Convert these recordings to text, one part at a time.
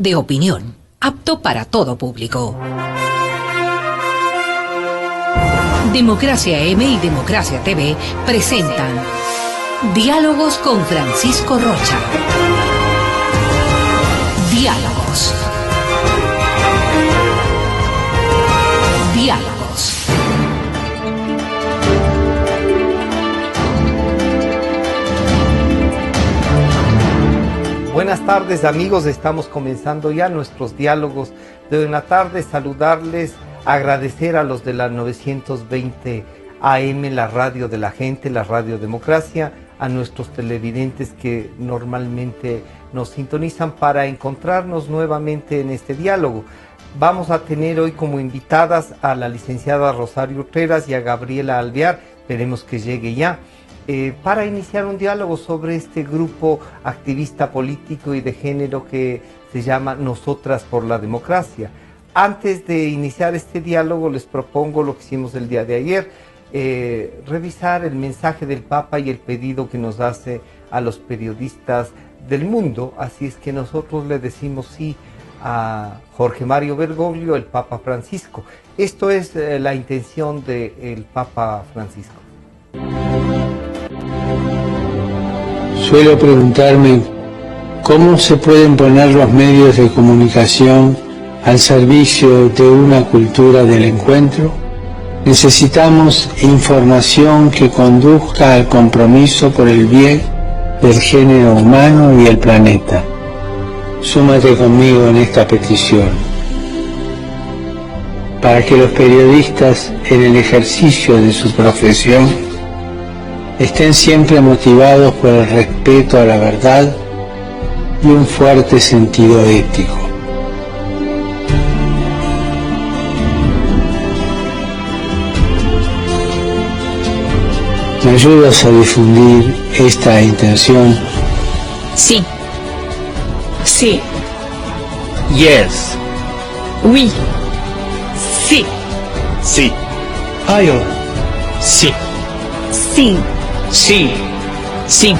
de opinión, apto para todo público. Democracia M y Democracia TV presentan Diálogos con Francisco Rocha. Diálogos. Diálogos. Buenas tardes, amigos, estamos comenzando ya nuestros diálogos de hoy en la tarde. Saludarles, agradecer a los de la 920 AM, la radio de la gente, la Radio Democracia, a nuestros televidentes que normalmente nos sintonizan para encontrarnos nuevamente en este diálogo. Vamos a tener hoy como invitadas a la licenciada Rosario Utreras y a Gabriela Alvear, esperemos que llegue ya, para iniciar un diálogo sobre este grupo activista político y de género que se llama Nosotras por la Democracia. Antes de iniciar este diálogo les propongo lo que hicimos el día de ayer, revisar el mensaje del Papa y el pedido que nos hace a los periodistas del mundo. Así es que nosotros le decimos sí a Jorge Mario Bergoglio, el Papa Francisco. Esto es la intención del Papa Francisco. Suelo preguntarme cómo se pueden poner los medios de comunicación al servicio de una cultura del encuentro. Necesitamos información que conduzca al compromiso por el bien del género humano y el planeta. Súmate conmigo en esta petición, para que los periodistas en el ejercicio de su profesión estén siempre motivados por el respeto a la verdad y un fuerte sentido ético. ¿Me ayudas a difundir esta intención? Sí. Sí. Yes. Oui. Sí. Sí. Ayo. Sí. Sí. Sí. Sí.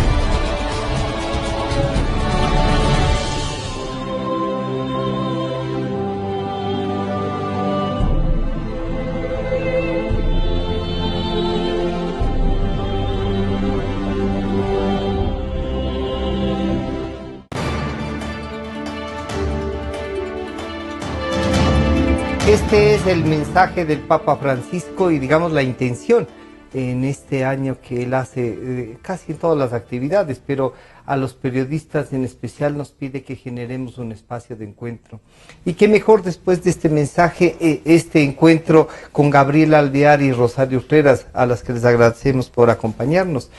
Este es el mensaje del Papa Francisco y digamos la intención en este año que él hace casi en todas las actividades, pero a los periodistas en especial nos pide que generemos un espacio de encuentro. Y qué mejor después de este mensaje, este encuentro con Gabriela Alvear y Rosario Utreras, a las que les agradecemos por acompañarnos.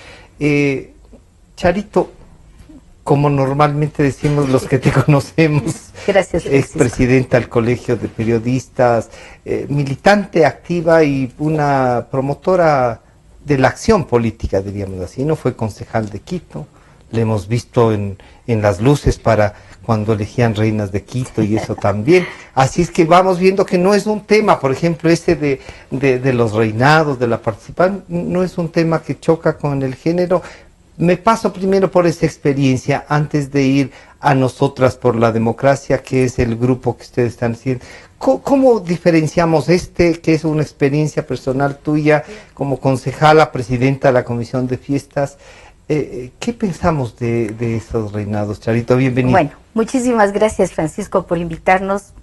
Charito, como normalmente decimos los que te conocemos, gracias, expresidenta del Colegio de Periodistas, militante activa y una promotora de la acción política, diríamos así, ¿no? Fue concejal de Quito, le hemos visto en las luces para cuando elegían reinas de Quito y eso también. Así es que vamos viendo que no es un tema, por ejemplo, ese de los reinados, de la participación, no es un tema que choca con el género. Me paso primero por esa experiencia antes de ir a Nosotras por la Democracia, que es el grupo que ustedes están haciendo. ¿Cómo diferenciamos que es una experiencia personal tuya como concejala, presidenta de la Comisión de Fiestas? ¿Qué pensamos de esos reinados, Charito? Bienvenido. Bueno, muchísimas gracias, Francisco, por invitarnos.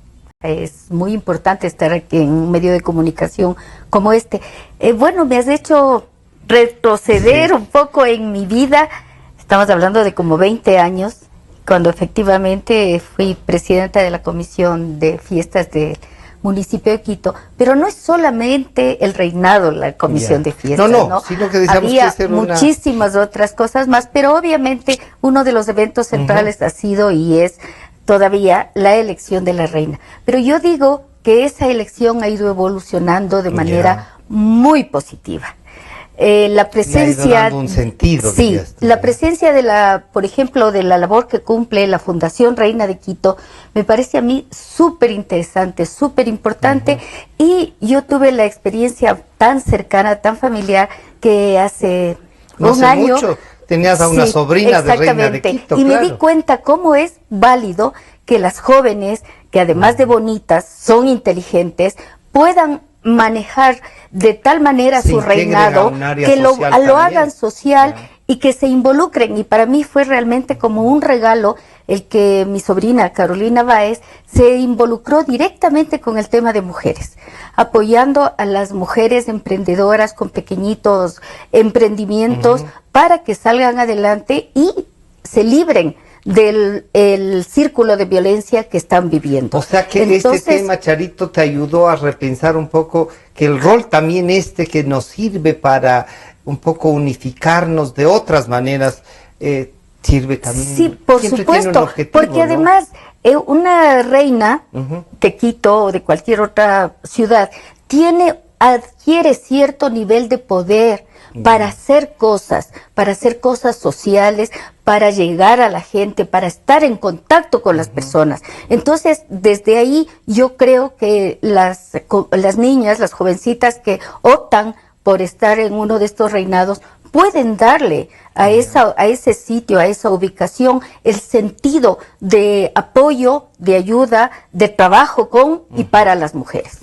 Es muy importante estar aquí en un medio de comunicación como este. Bueno, me has hecho retroceder un poco en mi vida. Estamos hablando de como 20 años, cuando efectivamente fui presidenta de la Comisión de Fiestas del municipio de Quito, pero no es solamente el reinado la Comisión de Fiestas, ¿no? Sino que había muchísimas otras cosas más, pero obviamente uno de los eventos centrales ha sido y es todavía la elección de la reina. Pero yo digo que esa elección ha ido evolucionando de manera muy positiva. La presencia, dando un sentido, sí, la presencia de por ejemplo, de la labor que cumple la Fundación Reina de Quito, me parece a mí súper interesante, súper importante, y yo tuve la experiencia tan cercana, tan familiar, que hace un año tenías a una sobrina de Reina de Quito, y me di cuenta cómo es válido que las jóvenes, que además de bonitas, son inteligentes, puedan manejar de tal manera Se su integren reinado, a un área que lo social hagan también. social Ya. y que se involucren. Y para mí fue realmente como un regalo el que mi sobrina Carolina Báez se involucró directamente con el tema de mujeres, apoyando a las mujeres emprendedoras con pequeñitos emprendimientos para que salgan adelante y se libren del el círculo de violencia que están viviendo. O sea que Entonces, este tema, Charito, te ayudó a repensar un poco que el rol también que nos sirve para un poco unificarnos de otras maneras, sirve también. sí, por siempre tiene un supuesto, objetivo, porque ¿no? además una reina Ujú. de Quito o de cualquier otra ciudad adquiere cierto nivel de poder para hacer cosas sociales, para llegar a la gente, para estar en contacto con las personas. Entonces, desde ahí yo creo que las niñas, las jovencitas que optan por estar en uno de estos reinados, pueden darle a ese sitio, a esa ubicación, el sentido de apoyo, de ayuda, de trabajo con y para las mujeres.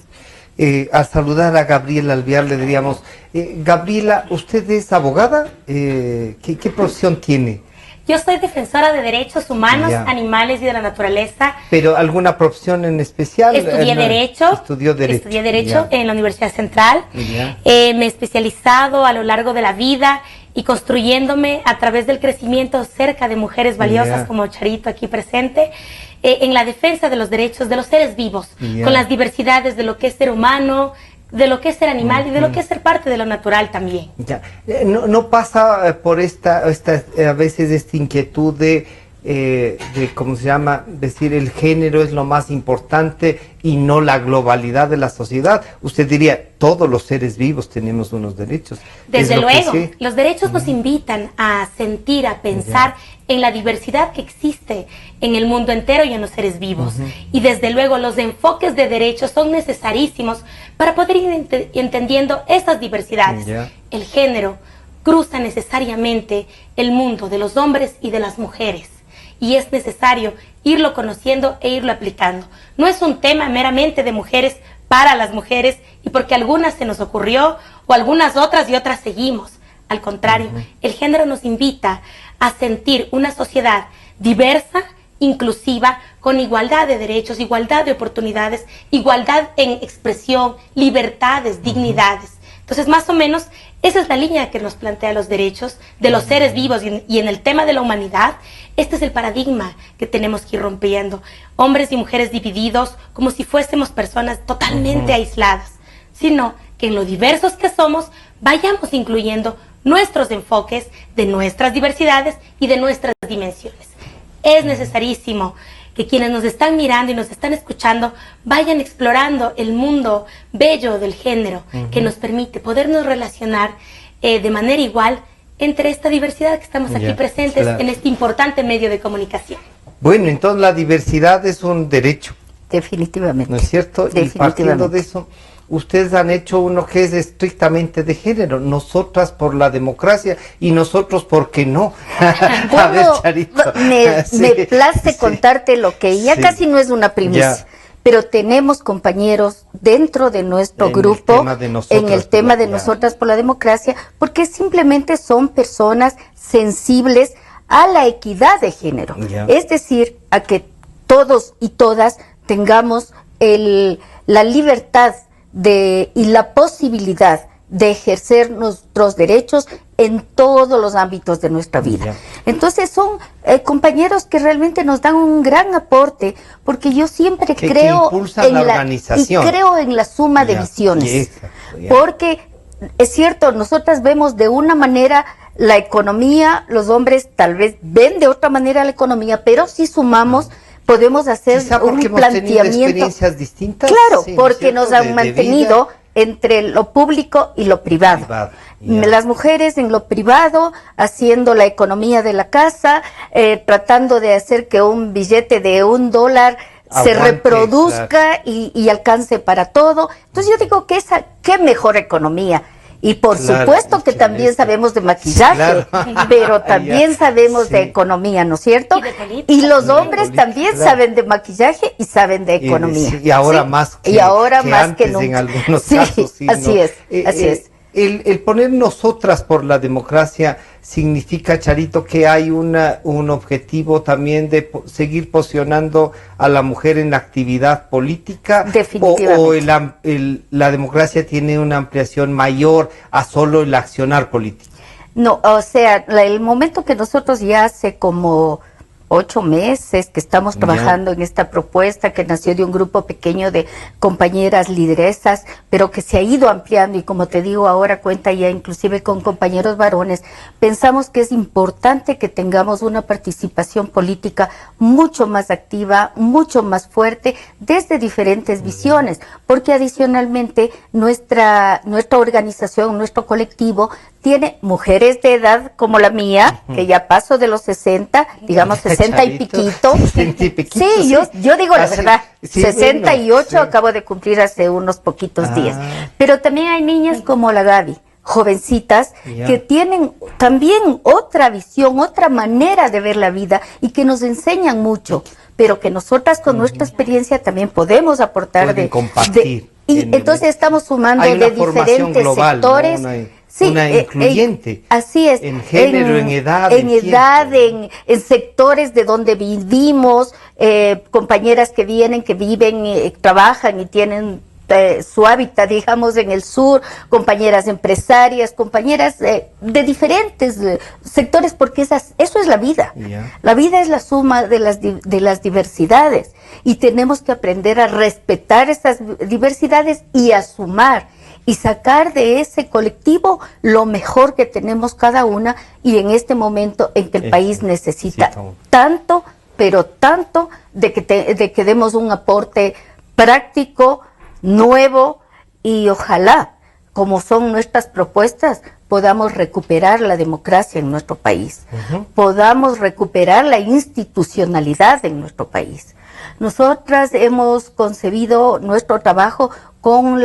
Al saludar a Gabriela Alvear le diríamos, Gabriela, ¿usted es abogada? ¿Qué profesión tiene? Yo soy defensora de derechos humanos, Ya. animales y de la naturaleza. ¿Pero alguna profesión en especial? Estudié No, Derecho. Estudié Derecho En la Universidad Central. Ya. Me he especializado a lo largo de la vida y construyéndome a través del crecimiento cerca de mujeres valiosas Ya. como Charito aquí presente, en la defensa de los derechos de los seres vivos, Ya. con las diversidades de lo que es ser humano, de lo que es ser animal y de lo que es ser parte de lo natural también. Ya. No pasa por esta a veces esta inquietud de ¿cómo se llama? Decir el género es lo más importante y no la globalidad de la sociedad. Usted diría, todos los seres vivos tenemos unos derechos. Desde Es lo que luego, sí. los derechos nos invitan a sentir, a pensar en la diversidad que existe en el mundo entero y en los seres vivos. Y desde luego los enfoques de derechos son necesarísimos para poder ir entendiendo estas diversidades. Ya. El género cruza necesariamente el mundo de los hombres y de las mujeres. Y es necesario irlo conociendo e irlo aplicando. No es un tema meramente de mujeres para las mujeres y porque algunas se nos ocurrió o algunas otras y otras seguimos. Al contrario, el género nos invita a sentir una sociedad diversa, inclusiva, con igualdad de derechos, igualdad de oportunidades, igualdad en expresión, libertades, dignidades. Entonces, más o menos, esa es la línea que nos plantea los derechos de los seres vivos y en el tema de la humanidad, este es el paradigma que tenemos que ir rompiendo. Hombres y mujeres divididos como si fuésemos personas totalmente aisladas, sino que en lo diversos que somos vayamos incluyendo nuestros enfoques de nuestras diversidades y de nuestras dimensiones. Es necesarísimo que quienes nos están mirando y nos están escuchando vayan explorando el mundo bello del género que nos permite podernos relacionar de manera igual entre esta diversidad que estamos aquí Ya, presentes claro. en este importante medio de comunicación. Bueno, entonces la diversidad es un derecho, Definitivamente. ¿no es cierto? Y partiendo de eso, ustedes han hecho uno que es estrictamente de género, nosotras por la democracia y nosotros por qué no. A ver, Charito. Sí, me place sí. contarte lo que ya Sí. casi no es una primicia, Ya. pero tenemos compañeros dentro de nuestro En el grupo tema de nosotras en el por tema la- de ya. nosotras por la democracia, porque simplemente son personas sensibles a la equidad de género. Ya. Es decir, a que todos y todas tengamos la libertad y la posibilidad de ejercer nuestros derechos en todos los ámbitos de nuestra vida. Ya. Entonces son compañeros que realmente nos dan un gran aporte, porque yo siempre Que creo impulsan la organización. y creo en la suma de Ya, visiones, exacto, ya. porque es cierto, nosotras vemos de una manera la economía, los hombres tal vez ven de otra manera la economía, pero si sumamos podemos hacer Quizá un porque hemos tenido planteamiento. experiencias distintas. Claro, sí, porque ¿cierto? nos han de mantenido vida. entre lo público y lo privado. Privado, ya. Las mujeres en lo privado, haciendo la economía de la casa, tratando de hacer que un billete de $1 se Aguante, reproduzca y alcance para todo. Entonces yo digo que qué mejor economía. Y por Claro, supuesto que también sabemos de maquillaje, pero también sabemos de economía, ¿no es cierto? Y de política. Y los Y de hombres política, también claro. saben de maquillaje y saben de economía. Y ahora más que, y ahora que más antes que nunca. en algunos Sí, casos. Sí, así ¿no? es, así es. El poner nosotras por la democracia significa, Charito, que hay un objetivo también de seguir posicionando a la mujer en la actividad política. Definitivamente. O la democracia tiene una ampliación mayor a solo el accionar político. No, o sea, el momento que nosotros ya hace como 8 meses que estamos trabajando en esta propuesta que nació de un grupo pequeño de compañeras lideresas, pero que se ha ido ampliando y como te digo ahora cuenta ya inclusive con compañeros varones, pensamos que es importante que tengamos una participación política mucho más activa, mucho más fuerte desde diferentes visiones, porque adicionalmente nuestra organización, nuestro colectivo tiene mujeres de edad como la mía, que ya paso de los 60, digamos 60 y piquito. 60 y piquito, Sí, yo digo la verdad, sí, 68 bueno, sí. acabo de cumplir hace unos poquitos días. Pero también hay niñas como la Gaby, jovencitas, que tienen también otra visión, otra manera de ver la vida y que nos enseñan mucho, pero que nosotras con nuestra experiencia también podemos aportar Pueden compartir. y entonces estamos sumando Hay una de formación diferentes global, ¿no? sectores. Una incluyente. Así es. En género, en edad. En edad, tiempo. en sectores de donde vivimos, compañeras que vienen, que viven, trabajan y tienen su hábitat, digamos, en el sur, compañeras empresarias, compañeras de diferentes sectores, porque eso es la vida. La vida es la suma de las diversidades y tenemos que aprender a respetar esas diversidades y a sumar y sacar de ese colectivo lo mejor que tenemos cada una y en este momento en que el país necesita tanto, pero tanto de que demos un aporte práctico, nuevo y ojalá, como son nuestras propuestas, podamos recuperar la democracia en nuestro país, podamos recuperar la institucionalidad en nuestro país. Nosotras hemos concebido nuestro trabajo con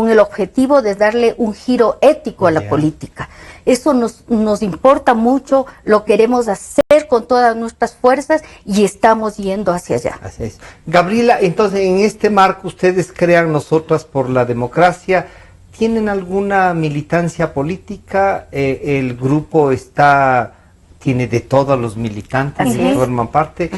el objetivo de darle un giro ético a la política. Eso nos importa mucho, lo queremos hacer con todas nuestras fuerzas y estamos yendo hacia allá. Así es. Gabriela, entonces en este marco ustedes crean Nosotras por la Democracia. ¿Tienen alguna militancia política? El grupo tiene de todos los militantes que forman parte.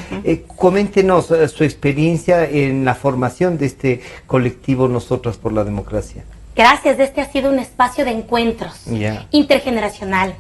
Coméntenos su experiencia en la formación de este colectivo Nosotras por la Democracia. Gracias, este ha sido un espacio de encuentros intergeneracional,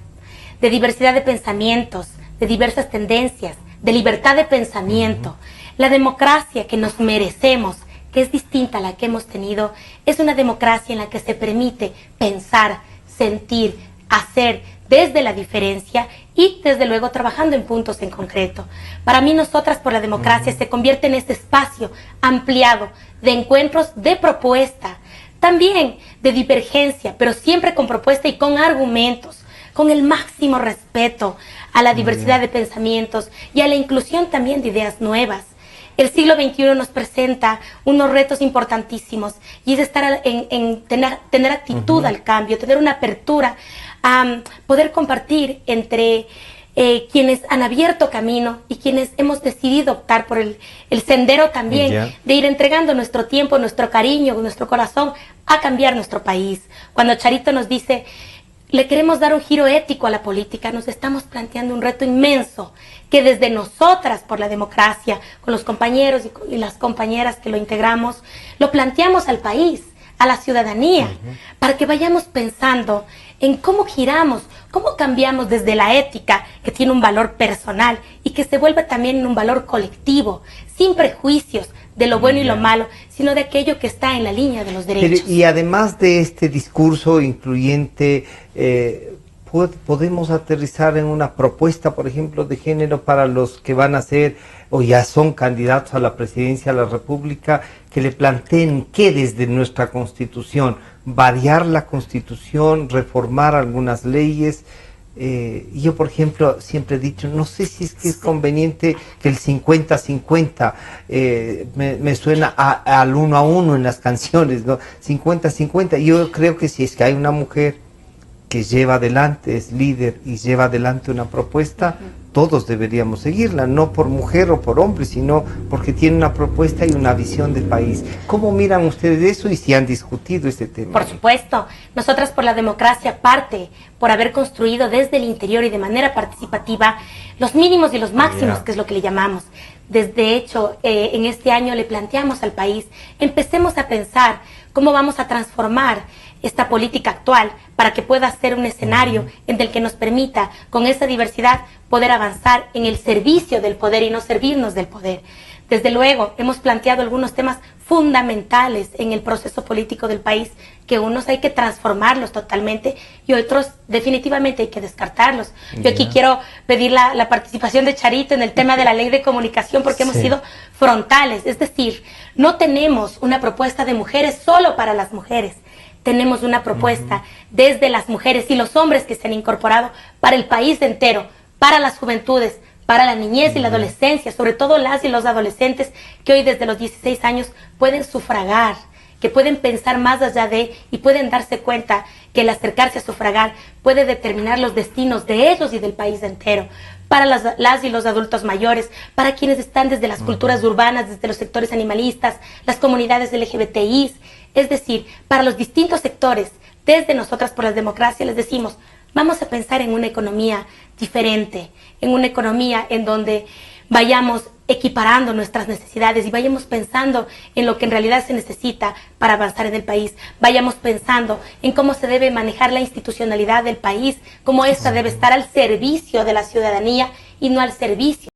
de diversidad de pensamientos, de diversas tendencias, de libertad de pensamiento. La democracia que nos merecemos, que es distinta a la que hemos tenido, es una democracia en la que se permite pensar, sentir, hacer desde la diferencia y desde luego trabajando en puntos en concreto. Para mí Nosotras por la Democracia se convierte en este espacio ampliado de encuentros de propuesta, también de divergencia, pero siempre con propuesta y con argumentos, con el máximo respeto a la diversidad de pensamientos y a la inclusión también de ideas nuevas. El siglo XXI nos presenta unos retos importantísimos y es estar tener actitud al cambio, tener una apertura a poder compartir entre quienes han abierto camino y quienes hemos decidido optar por el sendero también de ir entregando nuestro tiempo, nuestro cariño, nuestro corazón a cambiar nuestro país. Cuando Charito nos dice, le queremos dar un giro ético a la política, nos estamos planteando un reto inmenso que desde Nosotras por la Democracia, con los compañeros y las compañeras que lo integramos, lo planteamos al país, a la ciudadanía, para que vayamos pensando en cómo giramos, cómo cambiamos desde la ética, que tiene un valor personal y que se vuelve también un valor colectivo, sin prejuicios de lo bueno y lo malo, sino de aquello que está en la línea de los derechos. Pero, y además de este discurso incluyente, podemos aterrizar en una propuesta, por ejemplo, de género para los que van a ser o ya son candidatos a la presidencia de la República, que le planteen que desde nuestra Constitución, variar la Constitución, reformar algunas leyes. Yo, por ejemplo, siempre he dicho, no sé si es que es conveniente que el 50-50 me suena al 1 a 1 en las canciones, ¿no? 50-50. Yo creo que si es que hay una mujer que lleva adelante, es líder y lleva adelante una propuesta, todos deberíamos seguirla, no por mujer o por hombre, sino porque tiene una propuesta y una visión de país. ¿Cómo miran ustedes eso y si han discutido este tema? Por supuesto, nosotras por la democracia parte por haber construido desde el interior y de manera participativa los mínimos y los máximos, que es lo que le llamamos. Desde hecho, en este año le planteamos al país, empecemos a pensar cómo vamos a transformar esta política actual para que pueda ser un escenario en el que nos permita, con esa diversidad, poder avanzar en el servicio del poder y no servirnos del poder. Desde luego, hemos planteado algunos temas fundamentales en el proceso político del país, que unos hay que transformarlos totalmente y otros definitivamente hay que descartarlos. Yo aquí quiero pedir la participación de Charito en el tema de la ley de comunicación, porque hemos sido frontales, es decir, no tenemos una propuesta de mujeres solo para las mujeres, tenemos una propuesta desde las mujeres y los hombres que se han incorporado para el país entero, para las juventudes, para la niñez y la adolescencia, sobre todo las y los adolescentes que hoy desde los 16 años pueden sufragar, que pueden pensar más allá de y pueden darse cuenta que el acercarse a sufragar puede determinar los destinos de ellos y del país entero. Para las y los adultos mayores, para quienes están desde las culturas urbanas, desde los sectores animalistas, las comunidades LGBTI, es decir, para los distintos sectores, desde Nosotras por la Democracia les decimos, vamos a pensar en una economía diferente, en una economía en donde vayamos equiparando nuestras necesidades y vayamos pensando en lo que en realidad se necesita para avanzar en el país, vayamos pensando en cómo se debe manejar la institucionalidad del país, cómo esta debe estar al servicio de la ciudadanía y no al servicio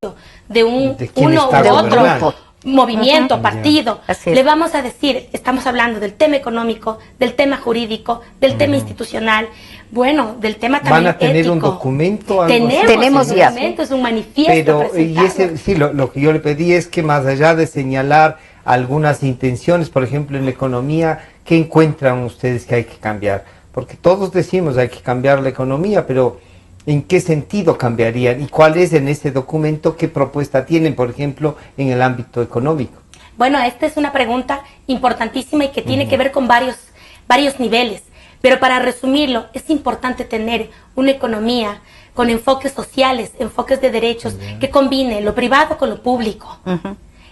de uno u otro movimiento, partido. Le vamos a decir, estamos hablando del tema económico, del tema jurídico, del tema institucional, bueno, del tema también ¿Van a tener ético. un documento? Tenemos un ya. documento, es un manifiesto. Pero y ese, sí, lo que yo le pedí es que más allá de señalar algunas intenciones, por ejemplo en la economía, ¿qué encuentran ustedes que hay que cambiar? Porque todos decimos hay que cambiar la economía, pero ¿en qué sentido cambiarían? ¿Y cuál es en ese documento? ¿Qué propuesta tienen, por ejemplo, en el ámbito económico? Bueno, esta es una pregunta importantísima y que tiene que ver con varios niveles. Pero para resumirlo, es importante tener una economía con enfoques sociales, enfoques de derechos, que combine lo privado con lo público.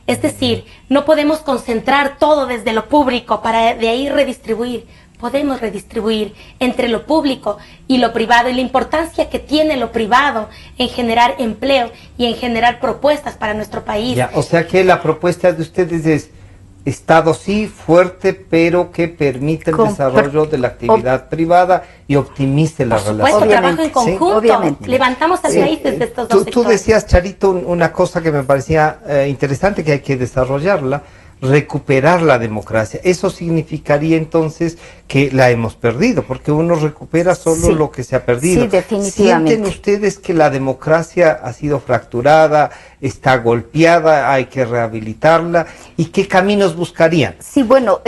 Es decir, no podemos concentrar todo desde lo público para de ahí redistribuir. Podemos redistribuir entre lo público y lo privado y la importancia que tiene lo privado en generar empleo y en generar propuestas para nuestro país. Ya, o sea que la propuesta de ustedes es Estado sí fuerte, pero que permite el desarrollo de la actividad privada y optimice la relación. Por supuesto, trabajo en conjunto, levantamos al país desde estos dos sectores. Tú decías, Charito, una cosa que me parecía interesante, que hay que desarrollarla, recuperar la democracia. Eso significaría entonces que la hemos perdido, porque uno recupera solo lo que se ha perdido. Sí, definitivamente. ¿Sienten ustedes que la democracia ha sido fracturada, está golpeada, hay que rehabilitarla? ¿Y qué caminos buscarían? Sí, bueno,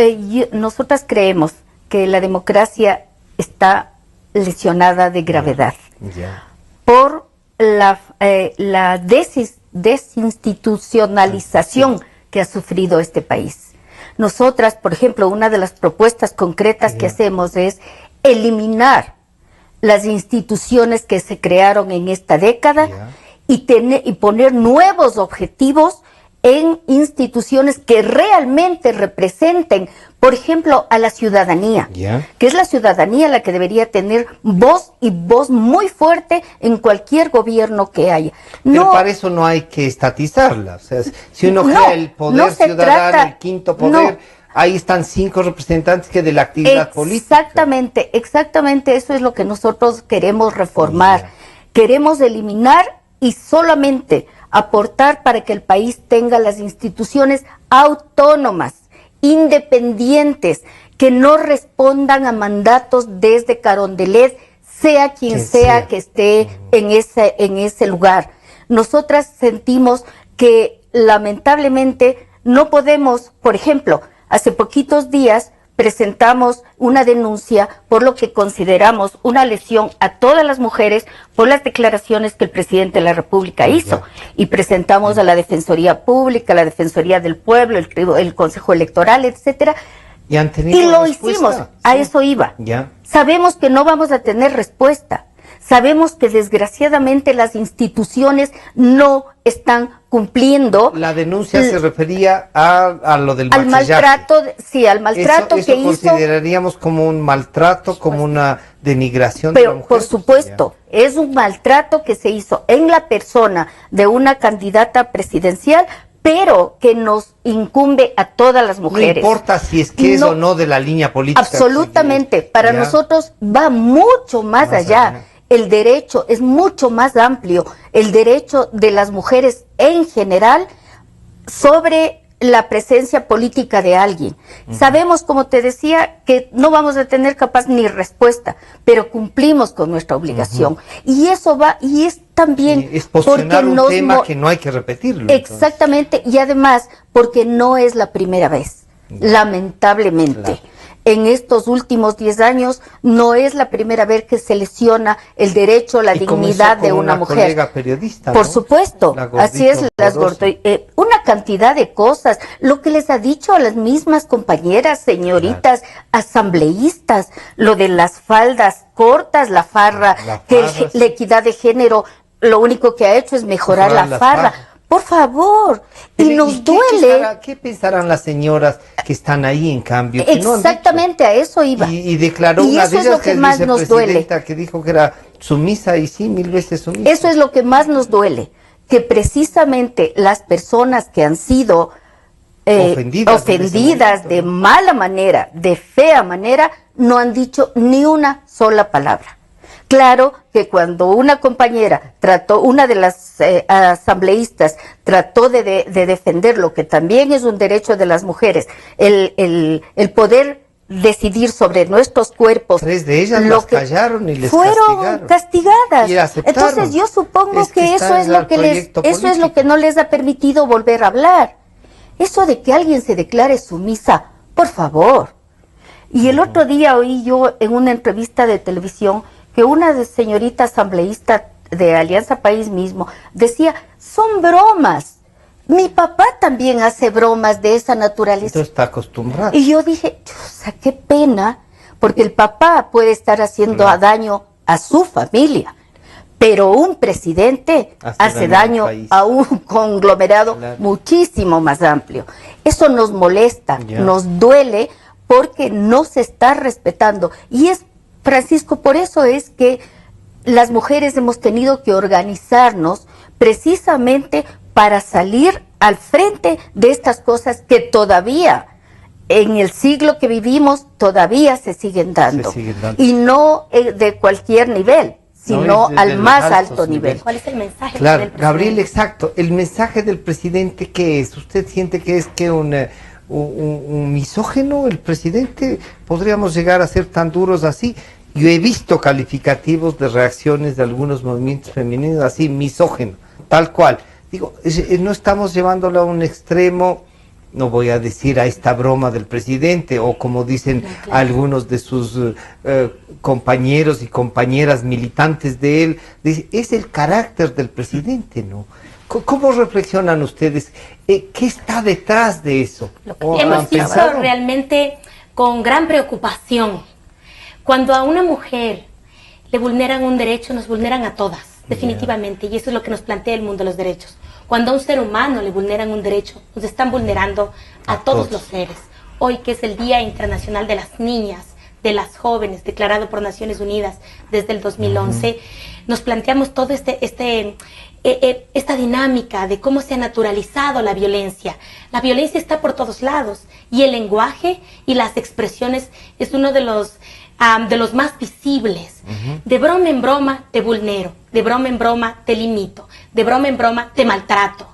nosotras creemos que la democracia está lesionada de gravedad por la desinstitucionalización que ha sufrido este país. Nosotras, por ejemplo, una de las propuestas concretas que hacemos es eliminar las instituciones que se crearon en esta década y poner nuevos objetivos en instituciones que realmente representen, por ejemplo, a la ciudadanía, que es la ciudadanía la que debería tener voz muy fuerte en cualquier gobierno que haya. Pero para eso no hay que estatizarla. O sea, si uno crea el poder ciudadano, el quinto poder, ahí están 5 representantes que de la actividad política. Exactamente, eso es lo que nosotros queremos reformar. Queremos eliminar y solamente aportar para que el país tenga las instituciones autónomas, independientes, que no respondan a mandatos desde Carondelet, sea quien sea que esté en ese lugar. Nosotras sentimos que lamentablemente no podemos, por ejemplo, hace poquitos días presentamos una denuncia por lo que consideramos una lesión a todas las mujeres por las declaraciones que el presidente de la República hizo. Y presentamos a la Defensoría Pública, a la Defensoría del Pueblo, el Consejo Electoral, etcétera, ¿Y han tenido Y lo respuesta? hicimos, a Sí. eso iba. Ya. Sabemos que no vamos a tener respuesta. Sabemos que desgraciadamente las instituciones no están cumpliendo. La denuncia se refería a lo del al maquillaje. maltrato, sí, al maltrato eso que hizo. consideraríamos como un maltrato, como una denigración de la Pero mujer. por supuesto, es un maltrato que se hizo en la persona de una candidata presidencial, pero que nos incumbe a todas las No mujeres. importa si es que es o no de la línea política. Absolutamente, para Ya. nosotros va mucho más allá. El derecho es mucho más amplio, el derecho de las mujeres en general sobre la presencia política de alguien. Sabemos, como te decía, que no vamos a tener capaz ni respuesta, pero cumplimos con nuestra obligación. Y eso va, y es también Es posicionar un tema que no hay que repetirlo. Exactamente, y además porque no es la primera vez, lamentablemente. Claro. En estos últimos 10 años no es la primera vez que se lesiona el derecho, la Y comenzó dignidad de con una mujer. colega periodista, Por ¿no? supuesto, La Gordito así es, las Gordoso. una cantidad de cosas, lo que les ha dicho a las mismas compañeras, señoritas, asambleístas, lo de las faldas cortas, la farra, La que farra, sí. la equidad de género, lo único que ha hecho es mejorar la las farra. farras. Por favor, y nos ¿qué duele. ¿Qué pensarán las señoras que están ahí, en cambio? que no han Exactamente, a eso iba. dicho? Y declaró Y una eso de es ellas lo que que es más nos duele. vicepresidenta, que dijo que era sumisa, y sí, 1000 veces sumisa. Eso es lo que más nos duele, que precisamente las personas que han sido Ofendidas en ese momento, de ¿no? mala manera, de fea manera, no han dicho ni una sola palabra. Claro que cuando una compañera trató, una de las asambleístas trató de defender lo que también es un derecho de las mujeres, el poder decidir sobre nuestros cuerpos. 3 de ellas lo las que callaron y les fueron castigadas. Y aceptaron. Entonces yo supongo Es que que está eso es en lo el que proyecto eso es lo político. que no les ha permitido volver a hablar. Eso de que alguien se declare sumisa, por favor. Y el otro día oí yo en una entrevista de televisión que una señorita asambleísta de Alianza País mismo decía, son bromas. Mi papá también hace bromas de esa naturaleza. Entonces está acostumbrado. Y yo dije, o sea, qué pena, porque el papá puede estar haciendo daño a su familia, pero un presidente hace daño al país. a un conglomerado Claro. muchísimo más amplio. Eso nos molesta, Ya. nos duele, porque no se está respetando. Y es, Francisco, por eso es que las mujeres hemos tenido que organizarnos precisamente para salir al frente de estas cosas que todavía, en el siglo que vivimos, todavía se siguen dando. Y no de cualquier nivel, sino es desde al los más altos alto nivel. niveles. ¿Cuál es el mensaje Claro, del presidente? Gabriel, exacto. El mensaje del presidente, ¿qué es? ¿Usted siente que es que un misógeno el presidente? ¿Podríamos llegar a ser tan duros así? Yo he visto calificativos de reacciones de algunos movimientos femeninos así, misógeno, tal cual. Digo, no estamos llevándolo a un extremo, no voy a decir a esta broma del presidente, o como dicen algunos de sus compañeros y compañeras militantes de él, dice, es el carácter del presidente, ¿no? ¿Cómo reflexionan ustedes? ¿Qué está detrás de eso? Hemos visto realmente con gran preocupación. Cuando a una mujer le vulneran un derecho, nos vulneran a todas, definitivamente, y eso es lo que nos plantea el mundo de los derechos. Cuando a un ser humano le vulneran un derecho, nos están vulnerando a todos los seres. Hoy, que es el Día Internacional de las Niñas, de las Jóvenes, declarado por Naciones Unidas desde el 2011, nos planteamos todo esta dinámica de cómo se ha naturalizado la violencia. La violencia está por todos lados, y el lenguaje y las expresiones es uno de los más visibles. De broma en broma te vulnero, de broma en broma te limito, de broma en broma te maltrato.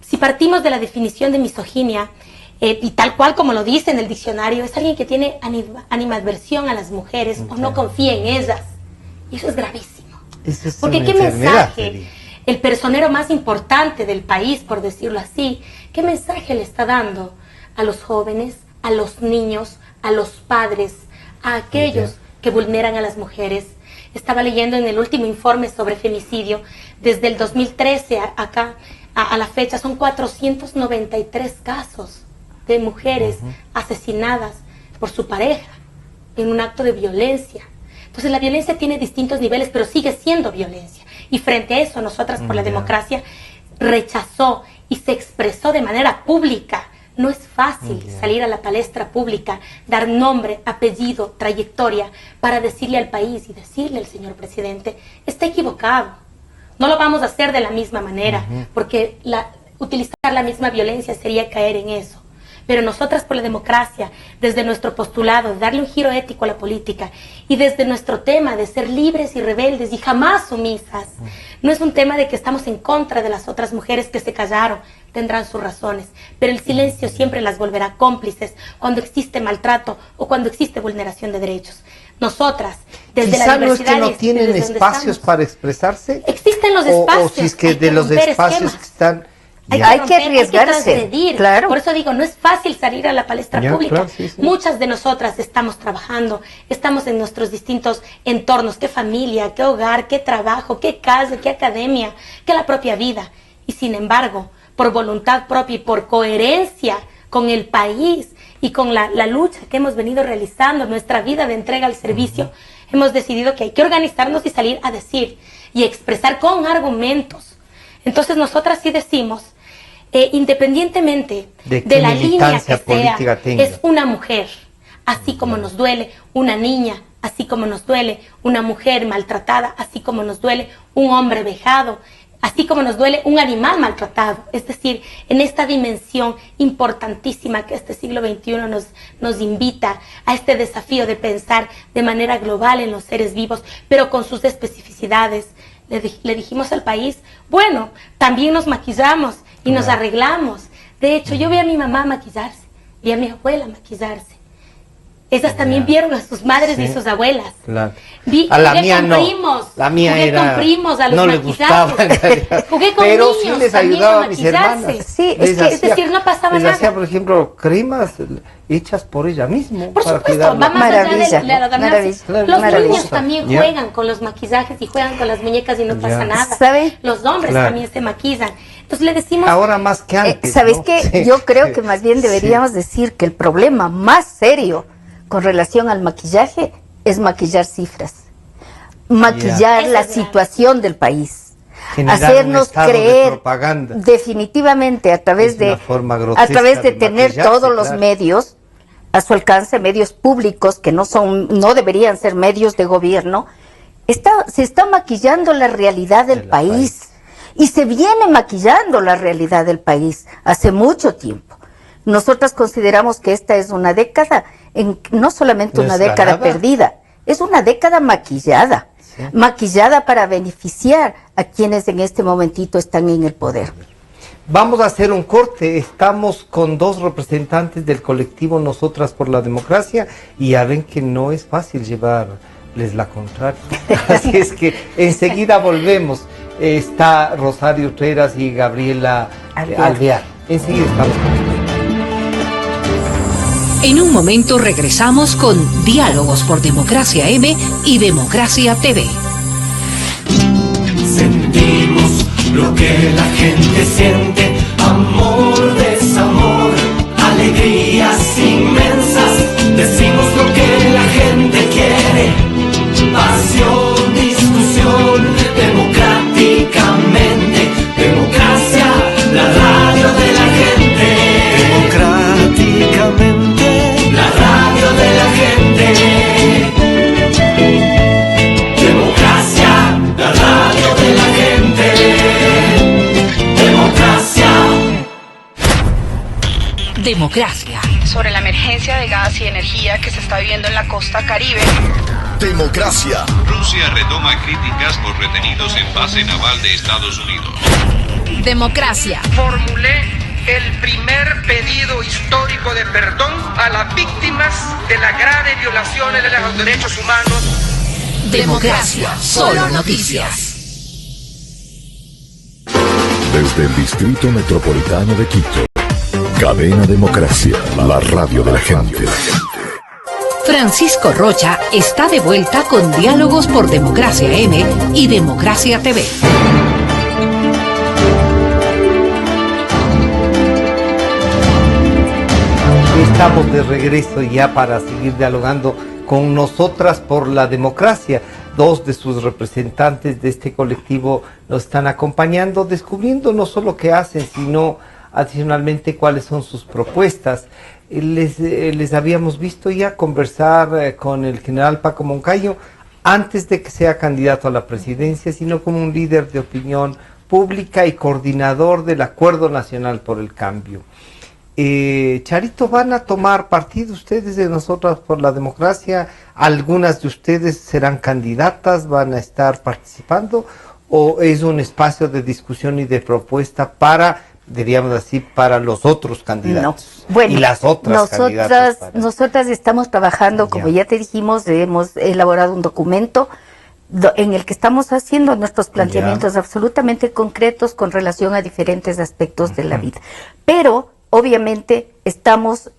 Si partimos de la definición de misoginia, y tal cual como lo dice en el diccionario, es alguien que tiene animadversión a las mujeres o no confía en ellas. Y eso es gravísimo. Eso es porque una qué enfermedad, mensaje, sería. el personero más importante del país, por decirlo así, qué mensaje le está dando a los jóvenes, a los niños, a los padres, a aquellos que vulneran a las mujeres. Estaba leyendo en el último informe sobre femicidio, desde el 2013 acá a la fecha, son 493 casos de mujeres asesinadas por su pareja en un acto de violencia. Entonces la violencia tiene distintos niveles, pero sigue siendo violencia. Y frente a eso, Nosotras por la Democracia rechazó y se expresó de manera pública. No es fácil salir a la palestra pública, dar nombre, apellido, trayectoria, para decirle al país y decirle al señor presidente, está equivocado. No lo vamos a hacer de la misma manera, porque utilizar la misma violencia sería caer en eso. Pero Nosotras por la Democracia, desde nuestro postulado de darle un giro ético a la política y desde nuestro tema de ser libres y rebeldes y jamás sumisas, no es un tema de que estamos en contra de las otras mujeres que se callaron, tendrán sus razones, pero el silencio siempre las volverá cómplices cuando existe maltrato o cuando existe vulneración de derechos. Nosotras, desde la diversidad, no es que no tienen espacios para expresarse. Existen los espacios. O si es que de los espacios que están... Hay que arriesgarse, claro. Por eso digo, no es fácil salir a la palestra pública. Claro, sí. Muchas de nosotras estamos trabajando, estamos en nuestros distintos entornos, qué familia, qué hogar, qué trabajo, qué casa, qué academia, qué la propia vida. Y sin embargo, por voluntad propia y por coherencia con el país y con la lucha que hemos venido realizando, nuestra vida de entrega al servicio, hemos decidido que hay que organizarnos y salir a decir y expresar con argumentos. Entonces nosotras sí decimos, independientemente de la línea que sea, es una mujer, así como nos duele una niña, así como nos duele una mujer maltratada, así como nos duele un hombre vejado, así como nos duele un animal maltratado. Es decir, en esta dimensión importantísima que este siglo XXI nos invita a este desafío de pensar de manera global en los seres vivos, pero con sus especificidades. Le dijimos al país, bueno, también nos maquillamos y nos arreglamos. De hecho, yo vi a mi mamá maquillarse, vi a mi abuela maquillarse. Esas también vieron a sus madres y sus abuelas. Claro. A la mía no. Primos, la mía jugué era... con primos a los no maquillajes. Jugué con pero niños, sí les ayudaba a mis hermanas. Sí, es decir, no pasaba nada. Les hacía, por ejemplo, cremas hechas por ella misma. Por supuesto, va más allá de los niños también juegan con los maquillajes y juegan con las muñecas y no pasa nada. ¿Sabe? Los hombres también se maquillan. Entonces le decimos... Ahora más que antes, ¿sabes qué? Yo creo que más bien deberíamos decir que el problema más serio con relación al maquillaje es maquillar cifras, maquillar la situación del país, hacernos creer definitivamente a través de tener todos los medios a su alcance, medios públicos que no deberían ser medios de gobierno. Se está maquillando la realidad del país y se viene maquillando la realidad del país hace mucho tiempo. Nosotras consideramos que esta es una década, no solamente una década perdida, es una década maquillada, maquillada para beneficiar a quienes en este momentito están en el poder. Vamos a hacer un corte, estamos con dos representantes del colectivo Nosotras por la Democracia y ya ven que no es fácil llevarles la contraria. Así es que enseguida volvemos. Está Rosario Treras y Gabriela Alvear. Enseguida estamos con... En un momento regresamos con Diálogos por Democracia M y Democracia TV. Sentimos lo que la gente siente, amor, desamor, alegrías inmensas. Decimos lo que la gente quiere, pasión, discusión, democráticamente. Democracia, la radio de la gente. Democráticamente, la radio de la gente. Democracia, la radio de la gente. Democracia. Democracia. Sobre la emergencia de gas y energía que se está viviendo en la costa Caribe. Democracia. Rusia retoma críticas por retenidos en base naval de Estados Unidos. Democracia. Formulé el primer pedido histórico de perdón a las víctimas de las graves violaciones de los derechos humanos. Democracia. Solo noticias. Desde el Distrito Metropolitano de Quito. Cadena Democracia, la radio de la gente. Francisco Rocha está de vuelta con Diálogos por Democracia M y Democracia TV. Estamos de regreso ya para seguir dialogando con Nosotras por la Democracia. Dos de sus representantes de este colectivo nos están acompañando, descubriendo no solo qué hacen, sino adicionalmente cuáles son sus propuestas. Les habíamos visto ya conversar con el general Paco Moncayo antes de que sea candidato a la presidencia, sino como un líder de opinión pública y coordinador del Acuerdo Nacional por el Cambio. Charito, ¿van a tomar partido ustedes de Nosotras por la Democracia? ¿Algunas de ustedes serán candidatas? ¿Van a estar participando? ¿O es un espacio de discusión y de propuesta para, diríamos así, para los otros candidatos? No. Bueno, y las otras candidatas. Nosotras estamos trabajando, como ya te dijimos, hemos elaborado un documento en el que estamos haciendo nuestros planteamientos absolutamente concretos con relación a diferentes aspectos de la vida. Pero obviamente estamos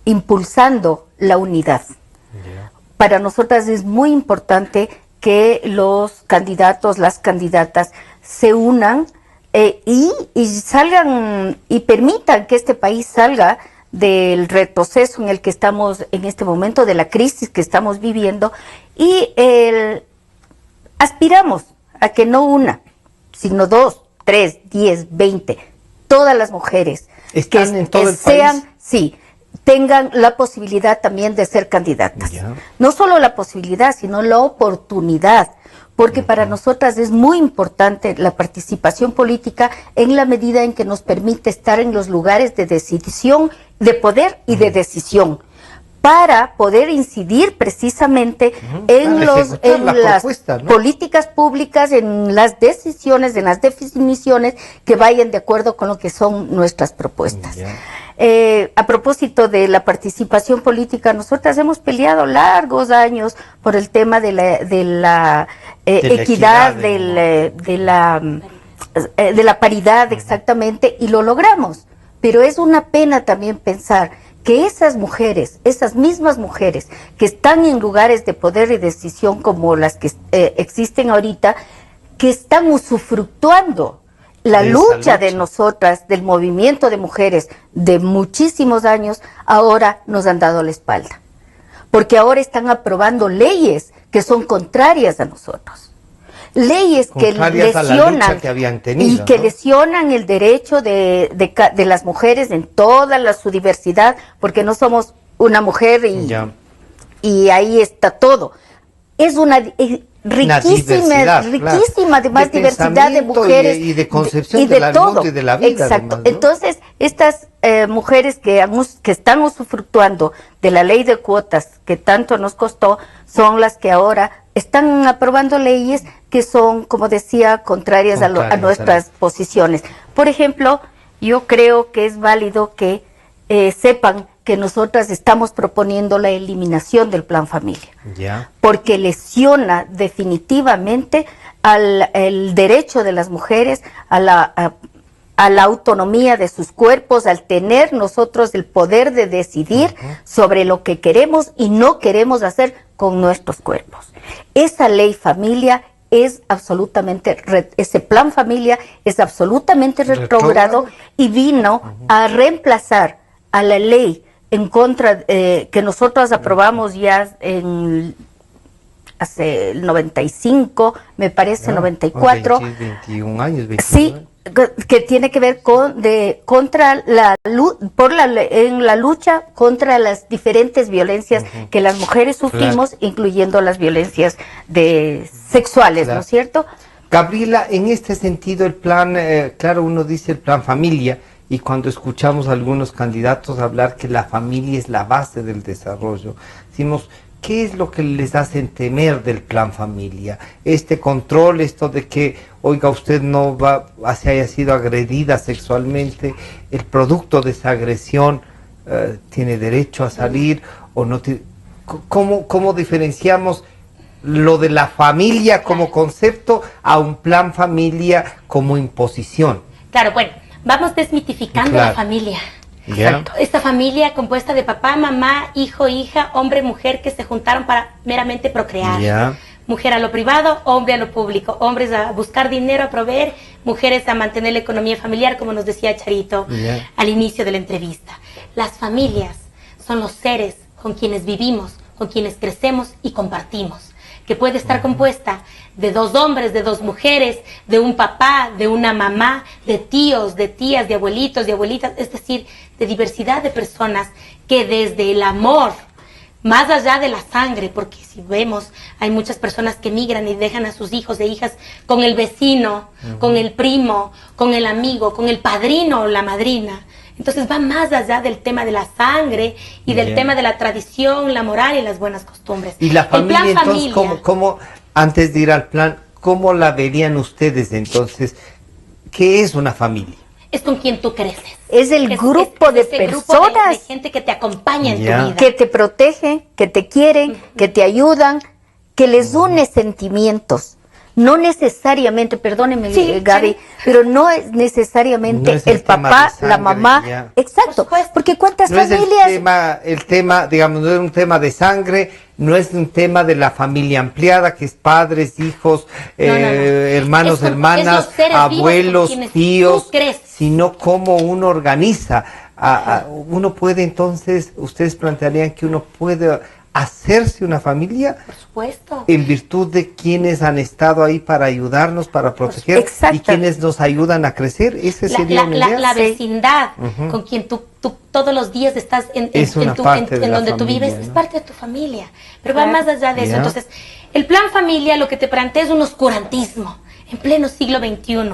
impulsando la unidad. Para nosotras es muy importante que los candidatos, las candidatas se unan y salgan y permitan que este país salga del retroceso en el que estamos en este momento, de la crisis que estamos viviendo, y aspiramos a que no una, sino 2, 3, 10, 20, todas las mujeres ¿Están en todo el país? Sí, tengan la posibilidad también de ser candidatas. No solo la posibilidad, sino la oportunidad, porque para nosotras es muy importante la participación política en la medida en que nos permite estar en los lugares de decisión, de poder y de decisión, para poder incidir precisamente en las políticas públicas, en las decisiones, en las definiciones que vayan de acuerdo con lo que son nuestras propuestas. A propósito de la participación política, nosotras hemos peleado largos años por el tema de la equidad, de la paridad, exactamente, y lo logramos. Pero es una pena también pensar que esas mujeres, esas mismas mujeres que están en lugares de poder y decisión como las que existen ahorita, que están usufructuando la lucha de nosotras, del movimiento de mujeres de muchísimos años, ahora nos han dado la espalda. Porque ahora están aprobando leyes que son contrarias a nosotros. Leyes que lesionan lesionan el derecho de las mujeres en toda su diversidad, porque no somos una mujer y ahí está todo. Es una riquísima además diversidad de mujeres y de concepción del mundo y de la vida. Exacto. Además, ¿no? Entonces, estas mujeres que están usufructuando de la ley de cuotas que tanto nos costó, son las que ahora están aprobando leyes que son, como decía, contrarias a nuestras posiciones. Por ejemplo, yo creo que es válido que sepan que nosotras estamos proponiendo la eliminación del Plan Familia, porque lesiona definitivamente el derecho de las mujeres a la autonomía de sus cuerpos, al tener nosotros el poder de decidir sobre lo que queremos y no queremos hacer con nuestros cuerpos. Esa ley familia es absolutamente, ese Plan Familia es absolutamente retrógrado y vino a reemplazar a la ley en contra que nosotros aprobamos ya hace el 95, me parece, 94. 21 años, 21 sí, que tiene que ver en la lucha contra las diferentes violencias que las mujeres sufrimos, incluyendo las violencias sexuales, ¿no es cierto? Gabriela, en este sentido el plan, claro, uno dice el Plan Familia, y cuando escuchamos a algunos candidatos hablar que la familia es la base del desarrollo, decimos, ¿qué es lo que les hacen temer del Plan Familia? Este control, esto de que, oiga, usted no haya sido agredida sexualmente, el producto de esa agresión tiene derecho a salir o no tiene. ¿Cómo diferenciamos lo de la familia como concepto a un Plan Familia como imposición? Claro, bueno, vamos desmitificando la familia. Esta familia compuesta de papá, mamá, hijo, hija, hombre, mujer, que se juntaron para meramente procrear. mujer a lo privado, hombre a lo público, hombres a buscar dinero, a proveer, mujeres a mantener la economía familiar, como nos decía Charito al inicio de la entrevista. Las familias son los seres con quienes vivimos, con quienes crecemos y compartimos, que puede estar compuesta de 2 hombres, de 2 mujeres, de un papá, de una mamá, de tíos, de tías, de abuelitos, de abuelitas, es decir, de diversidad de personas que desde el amor, más allá de la sangre, porque si vemos, hay muchas personas que migran y dejan a sus hijos e hijas con el vecino, con el primo, con el amigo, con el padrino o la madrina. Entonces va más allá del tema de la sangre y del tema de la tradición, la moral y las buenas costumbres. Y la familia, entonces, ¿cómo, antes de ir al plan, cómo la verían ustedes entonces? ¿Qué es una familia? Es con quien tú creces. Es el grupo de personas, de gente que te acompaña en tu vida. Que te protegen, que te quieren, que te ayudan, que les une sentimientos. No necesariamente, perdóneme, Gaby, pero no es necesariamente el papá, sangre, la mamá. Exacto, porque cuántas familias... El tema, digamos, no es un tema de sangre, no es un tema de la familia ampliada, que es padres, hijos, hermanos, hermanas, abuelos, tíos, sino cómo uno organiza. Uno puede entonces, ustedes plantearían que uno puede hacerse una familia, por supuesto, en virtud de quienes han estado ahí para ayudarnos, para proteger, y quienes nos ayudan a crecer. Ese sería la vecindad con quien tú todos los días estás en donde tú vives, ¿no? Es parte de tu familia, pero va más allá de eso. Entonces, el plan familia lo que te plantea es un oscurantismo en pleno siglo XXI,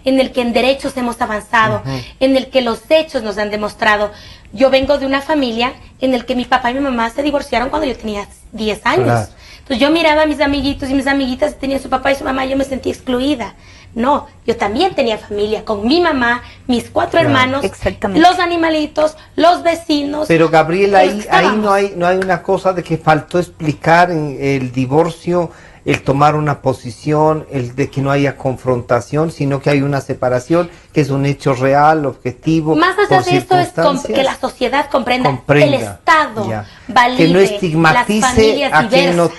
en el que en derechos hemos avanzado, en el que los hechos nos han demostrado. Yo vengo de una familia en el que mi papá y mi mamá se divorciaron cuando yo tenía 10 años. Claro. Entonces yo miraba a mis amiguitos y mis amiguitas tenían su papá y su mamá y yo me sentía excluida. No, yo también tenía familia con mi mamá, mis 4 hermanos, los animalitos, los vecinos. Pero Gabriela, ahí no hay una cosa de que faltó explicar en el divorcio, el tomar una posición, el de que no haya confrontación, sino que hay una separación, que es un hecho real, objetivo. Más allá de esto es que la sociedad comprenda. El Estado valide, que no estigmatice las familias a quien no,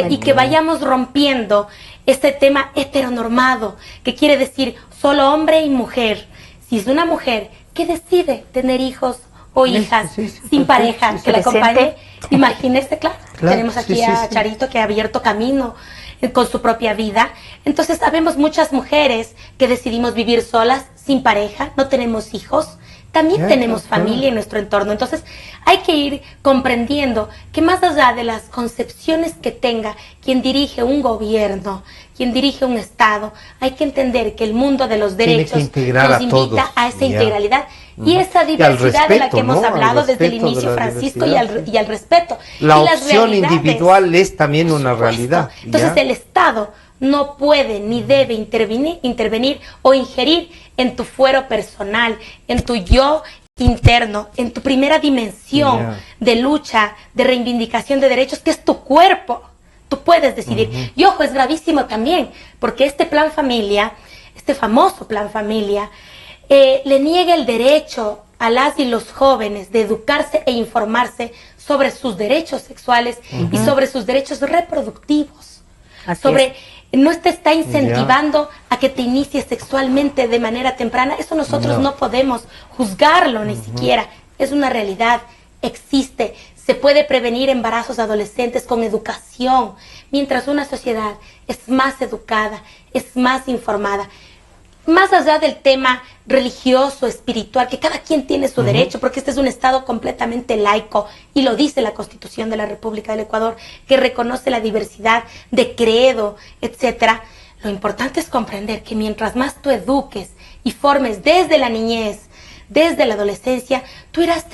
y que vayamos rompiendo este tema heteronormado, que quiere decir solo hombre y mujer. Si es una mujer que decide tener hijos o hijas sin pareja que la acompañe, imagínese, claro, tenemos aquí a Charito que ha abierto camino con su propia vida. Entonces sabemos muchas mujeres que decidimos vivir solas, sin pareja, no tenemos hijos, también tenemos familia en nuestro entorno. Entonces hay que ir comprendiendo que más allá de las concepciones que tenga quien dirige un gobierno, quien dirige un Estado, hay que entender que el mundo de los derechos nos invita a esa integralidad y esa diversidad de la que hemos hablado desde el inicio, Francisco, y al respeto. La opción individual es también una realidad. Entonces el Estado no puede ni debe intervenir o ingerir en tu fuero personal, en tu yo interno, en tu primera dimensión de lucha, de reivindicación de derechos, que es tu cuerpo. Tú puedes decidir. Y ojo, es gravísimo también, porque este plan familia, este famoso plan familia, le niega el derecho a las y los jóvenes de educarse e informarse sobre sus derechos sexuales y sobre sus derechos reproductivos. No te está incentivando a que te inicies sexualmente de manera temprana. Eso nosotros no podemos juzgarlo ni siquiera. Es una realidad, existe. Se puede prevenir embarazos adolescentes con educación. Mientras una sociedad es más educada, es más informada. Más allá del tema religioso, espiritual, que cada quien tiene su derecho, porque este es un Estado completamente laico, y lo dice la Constitución de la República del Ecuador, que reconoce la diversidad de credo, etcétera. Lo importante es comprender que mientras más tú eduques y formes desde la niñez, desde la adolescencia, tú irás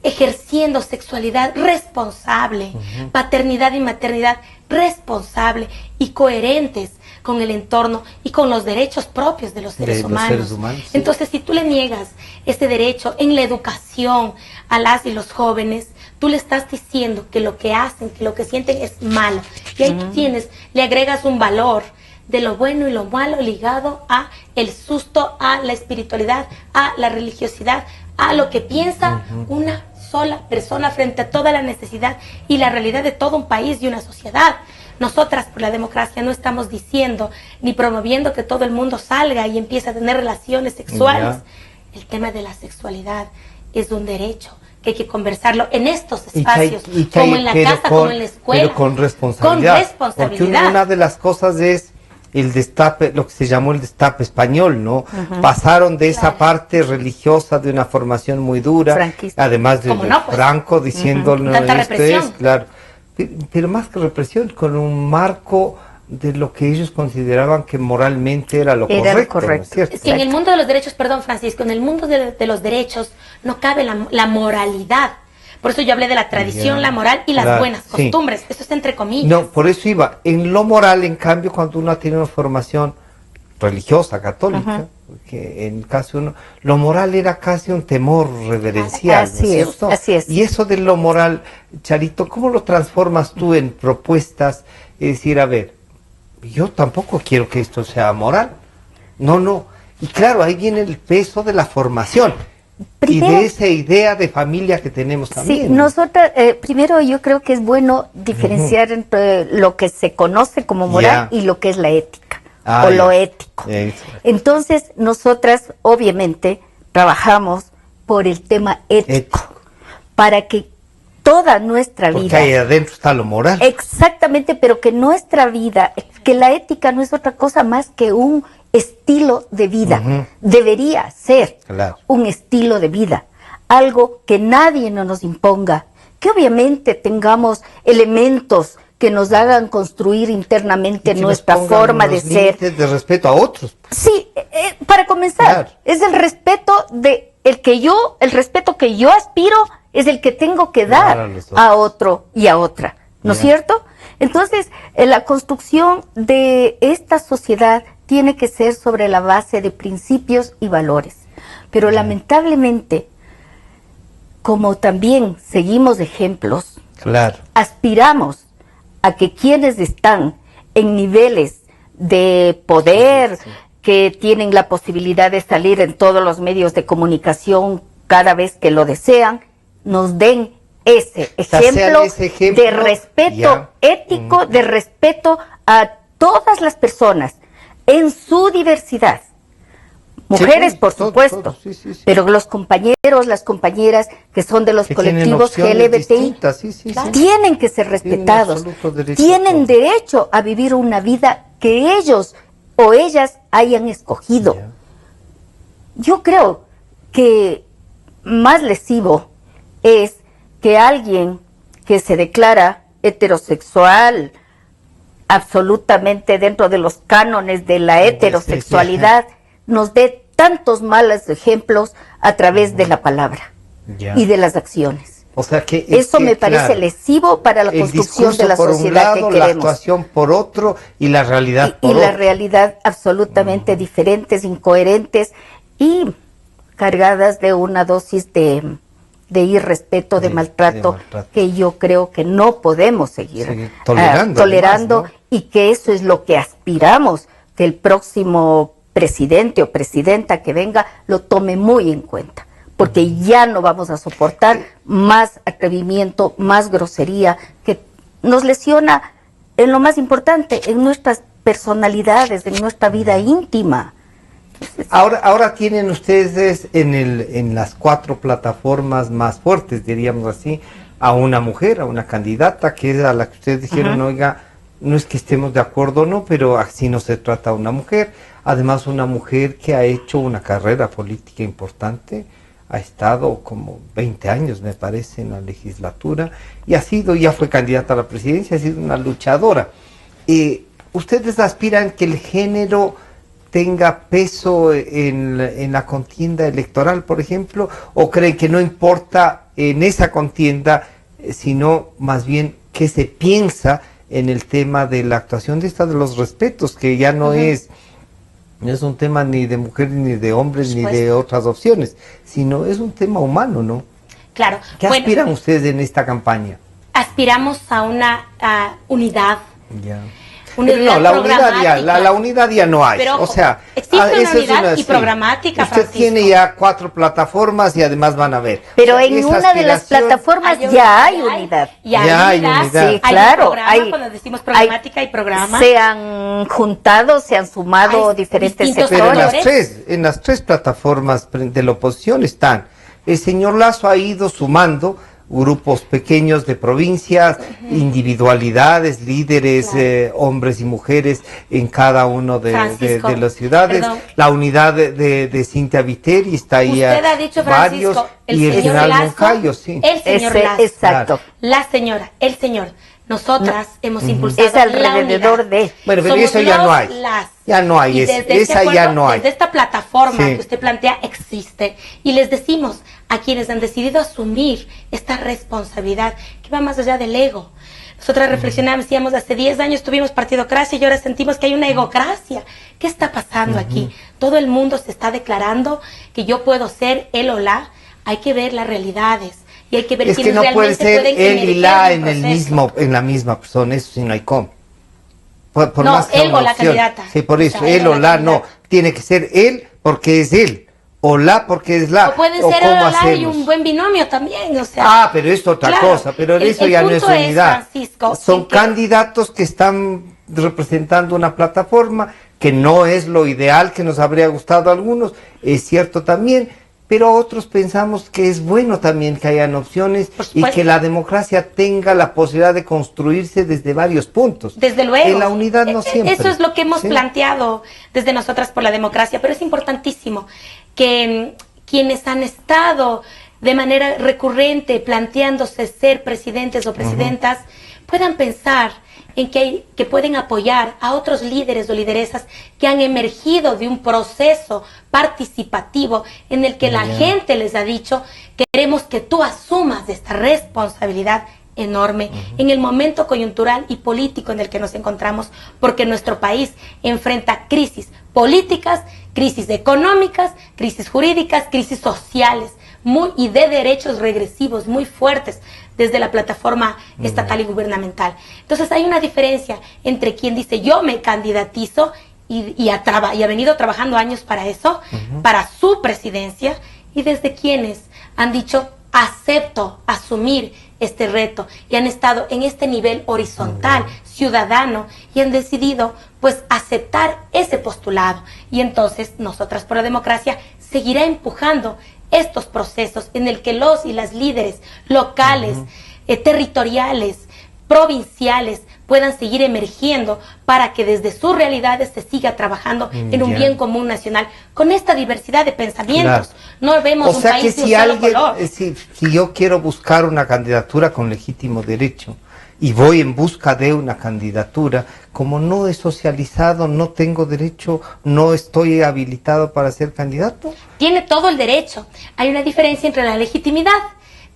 ejerciendo sexualidad responsable, paternidad y maternidad responsable y coherentes con el entorno y con los derechos propios de los seres humanos. Entonces, si tú le niegas ese derecho en la educación a las y los jóvenes, tú le estás diciendo que lo que hacen, que lo que sienten es malo. Y ahí tú le agregas un valor de lo bueno y lo malo ligado a el susto, a la espiritualidad, a la religiosidad, a lo que piensa una sola persona frente a toda la necesidad y la realidad de todo un país y una sociedad. Nosotras por la democracia no estamos diciendo ni promoviendo que todo el mundo salga y empiece a tener relaciones sexuales. El tema de la sexualidad es un derecho que hay que conversarlo en estos espacios, como en la casa, como en la escuela. Pero con responsabilidad. Con responsabilidad. Porque una de las cosas es el destape, lo que se llamó el destape español, ¿no? Pasaron de esa parte religiosa de una formación muy dura, además de Franco diciéndole esto es, claro. Pero más que represión, con un marco de lo que ellos consideraban que moralmente era lo correcto. ¿No es cierto? Es que en el mundo de los derechos, perdón Francisco, en el mundo de los derechos no cabe la moralidad. Por eso yo hablé de la tradición, la moral y las buenas costumbres. Eso está entre comillas. No, por eso iba. En lo moral, en cambio, cuando uno tiene una formación religiosa, católica, que en el caso uno, lo moral era casi un temor reverencial, ¿no es cierto? Así es. Y eso de lo moral, Charito, ¿cómo lo transformas tú en propuestas? Es decir, a ver, yo tampoco quiero que esto sea moral. No. Y claro, ahí viene el peso de la formación. Primero, y de esa idea de familia que tenemos también. Sí, nosotros, primero yo creo que es bueno diferenciar entre lo que se conoce como moral y lo que es la ética, lo ético. Entonces, nosotras obviamente trabajamos por el tema ético. Para que toda nuestra vida... Porque ahí adentro está lo moral. Exactamente, pero que nuestra vida, que la ética no es otra cosa más que un estilo de vida. Debería ser un estilo de vida, algo que nadie nos imponga, que obviamente tengamos elementos que nos hagan construir internamente nuestra forma de ser. De respeto a otros. Sí, para comenzar, es el respeto de el respeto que yo aspiro es el que tengo que dar a otro y a otra, ¿no es cierto? Entonces, la construcción de esta sociedad tiene que ser sobre la base de principios y valores. Pero lamentablemente, como también seguimos ejemplos, aspiramos a que quienes están en niveles de poder, que tienen la posibilidad de salir en todos los medios de comunicación cada vez que lo desean, nos den ese ejemplo de respeto ético, de respeto a todas las personas en su diversidad. Mujeres, por supuesto, pero los compañeros, las compañeras que son de los colectivos LGBTI tienen que ser respetados, tienen derecho a vivir una vida que ellos o ellas hayan escogido. Yo creo que más lesivo es que alguien que se declara heterosexual, absolutamente dentro de los cánones de la heterosexualidad, nos dé tantos malos ejemplos a través de la palabra y de las acciones. O sea que eso me parece lesivo para la construcción de la sociedad que queremos. La actuación por otro y la realidad por otro. Y la realidad absolutamente diferentes, incoherentes y cargadas de una dosis de irrespeto, de maltrato, que yo creo que no podemos seguir tolerando además, ¿no? Y que eso es lo que aspiramos, que el próximo presidente o presidenta que venga lo tome muy en cuenta, porque ya no vamos a soportar más atrevimiento, más grosería, que nos lesiona en lo más importante, en nuestras personalidades, en nuestra vida íntima. Ahora tienen ustedes en las 4 plataformas más fuertes, diríamos así, a una mujer, a una candidata, que es a la que ustedes dijeron, oiga, no es que estemos de acuerdo o no, pero así no se trata a una mujer. Además, una mujer que ha hecho una carrera política importante, ha estado como 20 años, me parece, en la legislatura, y ya fue candidata a la presidencia, ha sido una luchadora. ¿Ustedes aspiran que el género tenga peso en la contienda electoral, por ejemplo, o creen que no importa en esa contienda, sino más bien qué se piensa en el tema de la actuación de los respetos, que ya no es un tema ni de mujeres, ni de hombres, ni de otras opciones, sino es un tema humano, ¿no? Claro. ¿Qué aspiran ustedes en esta campaña? Aspiramos a una unidad. Pero no, la unidad ya no hay. Pero, o sea, Existe una unidad y programática, Usted Francisco. tiene ya 4 plataformas y además van a ver. Pero O sea, en esa una de las aspiración- plataformas ya hay unidad. Ya hay unidad. Sí, Hay claro. un programa, cuando decimos programática y programa. Se han juntado, se han sumado Hay diferentes distintos Pero sectores. en las tres plataformas de la oposición están. El señor Lasso ha ido sumando grupos pequeños de provincias, individualidades, líderes, hombres y mujeres en cada uno de las ciudades. Perdón. La unidad de Cintia Viteri está ahí. Usted ha dicho, varios, Francisco, y el señor general Lasso, Moncayo, sí. el señor Lasso, Exacto. la señora, el señor. Nosotras hemos impulsado Es alrededor la unidad. de. Bueno, pero Somos eso ya no los, hay. las. Ya no hay, Y esa desde este acuerdo, ya no hay. Desde esta plataforma Sí. que usted plantea existe. Y les decimos a quienes han decidido asumir esta responsabilidad que va más allá del ego. Nosotras reflexionamos, decíamos, hace 10 años tuvimos partidocracia y ahora sentimos que hay una egocracia. ¿Qué está pasando aquí? Todo el mundo se está declarando que yo puedo ser él o la. Hay que ver las realidades. Y hay que ver Es que quiénes no puede realmente ser pueden él y emerger la del proceso. en la misma persona, eso sí no hay cómo. Por No, más que él una o la opción. candidata. Sí, por eso, O sea, él él o o la la no. candidata. Tiene que ser él porque es él, o la porque es la. O pueden ser ¿cómo él o la y hacemos? un buen binomio también, o sea. Ah, pero es otra claro, cosa, pero eso el ya no es punto unidad. Francisco, Son en que- candidatos que están representando una plataforma que no es lo ideal que nos habría gustado a algunos, es cierto también, pero otros pensamos que es bueno también que hayan opciones y supuesto. que la democracia tenga la posibilidad de construirse desde varios puntos. Desde luego. En la unidad no siempre. Eso es lo que hemos ¿sí? planteado desde Nosotras por la Democracia, pero es importantísimo que quienes han estado de manera recurrente planteándose ser presidentes o presidentas puedan pensar en que pueden apoyar a otros líderes o lideresas que han emergido de un proceso participativo en el que la gente les ha dicho, queremos que tú asumas esta responsabilidad enorme en el momento coyuntural y político en el que nos encontramos, porque nuestro país enfrenta crisis políticas, crisis económicas, crisis jurídicas, crisis sociales y de derechos regresivos muy fuertes desde la plataforma estatal y gubernamental. Entonces hay una diferencia entre quien dice yo me candidatizo y ha venido trabajando años para eso, para su presidencia, y desde quienes han dicho acepto asumir este reto y han estado en este nivel horizontal, ciudadano, y han decidido pues aceptar ese postulado. Y entonces Nosotras por la Democracia seguirá empujando estos procesos en el que los y las líderes locales, territoriales, provinciales puedan seguir emergiendo para que desde sus realidades se siga trabajando en un bien común nacional con esta diversidad de pensamientos. Claro. No vemos O un sea país que de un si solo alguien, color. si yo quiero buscar una candidatura con legítimo derecho y voy en busca de una candidatura, como no he socializado, no tengo derecho, no estoy habilitado para ser candidato. Tiene todo el derecho. Hay una diferencia entre la legitimidad.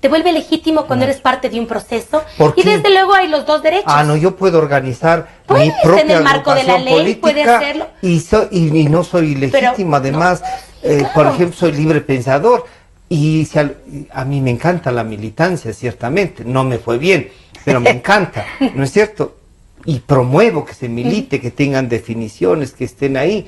Te vuelve legítimo cuando eres parte de un proceso. ¿Por Y qué? desde luego hay los dos derechos. Ah, no, yo puedo organizar Puedes, mi propia en el marco de la agrupación ley, puede política hacerlo. y no soy legítimo. Además, claro. por ejemplo, soy libre pensador y a mí me encanta la militancia, ciertamente. No me fue bien, pero me encanta, ¿no es cierto? Y promuevo que se milite, que tengan definiciones, que estén ahí.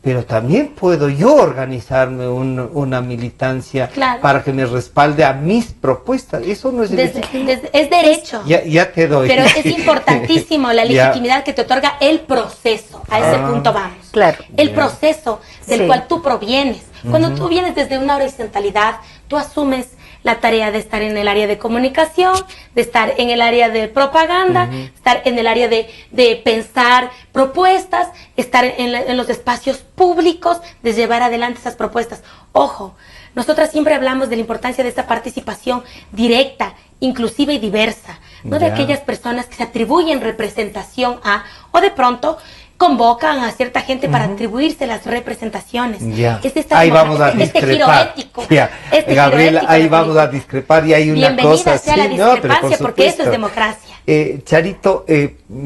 Pero también puedo yo organizarme una militancia Claro. para que me respalde a mis propuestas. Eso no es Es derecho. Ya te doy. Pero es importantísimo la Ya. legitimidad que te otorga el proceso. A ese punto vamos. Claro. El proceso del Sí. cual tú provienes. Cuando tú vienes desde una horizontalidad, tú asumes la tarea de estar en el área de comunicación, de estar en el área de propaganda, estar en el área de pensar propuestas, estar en los espacios públicos, de llevar adelante esas propuestas. Ojo, nosotras siempre hablamos de la importancia de esta participación directa, inclusiva y diversa, no de Ya. aquellas personas que se atribuyen representación a, o de pronto convocan a cierta gente para atribuirse las representaciones. Ya. Es esta Ahí democracia, vamos a este giro discrepar. ético. Ya. Este giro Gabriela, ético ahí de vamos a política. discrepar y hay una Bienvenida cosa sea así. la No, pero por discrepancia, porque eso es supuesto. democracia. Charito,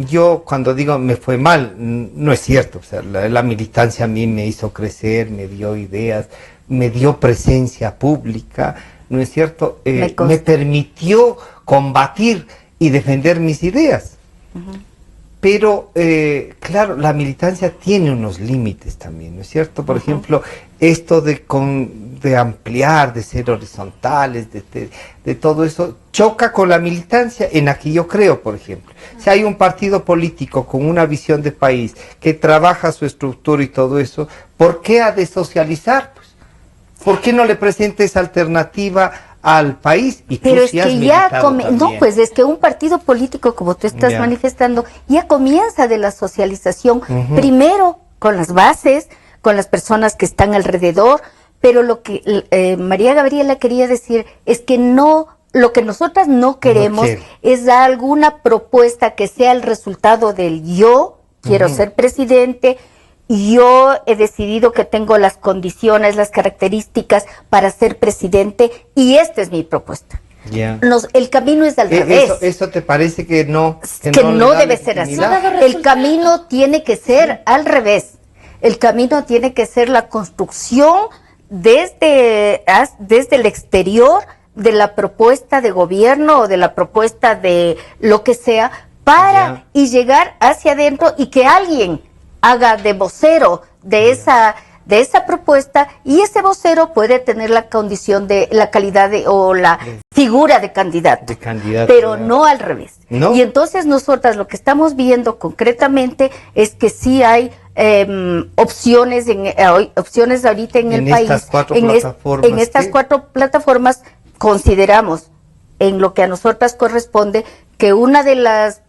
yo cuando digo me fue mal, no es cierto. O sea, la militancia a mí me hizo crecer, me dio ideas, me dio presencia pública, ¿no es cierto? Me permitió combatir y defender mis ideas. pero claro, la militancia tiene unos límites también, ¿no es cierto? Por ejemplo, esto de ampliar, de ser horizontales, de todo eso, choca con la militancia en la que yo creo, por ejemplo. Si hay un partido político con una visión de país que trabaja su estructura y todo eso, ¿por qué ha de socializar? Pues, ¿por qué no le presenta esa alternativa al país? Y pero es que ya no, pues es que un partido político, como tú estás manifestando, ya comienza de la socialización, primero con las bases, con las personas que están alrededor, pero lo que María Gabriela quería decir es que no, lo que nosotras no queremos es dar alguna propuesta que sea el resultado del yo quiero ser presidente, yo he decidido que tengo las condiciones, las características para ser presidente y esta es mi propuesta. El camino es al revés. ¿Eso te parece que no? Que no debe ser así. El camino tiene que ser al revés. El camino tiene que ser la construcción desde el exterior de la propuesta de gobierno o de la propuesta de lo que sea para y llegar hacia adentro y que alguien haga de vocero de esa propuesta y ese vocero puede tener la condición de la calidad o la figura de candidato, pero no al revés. ¿No? Y entonces nosotras lo que estamos viendo concretamente es que sí hay opciones ahorita en el país. En estas cuatro plataformas consideramos, en lo que a nosotras corresponde, que una de las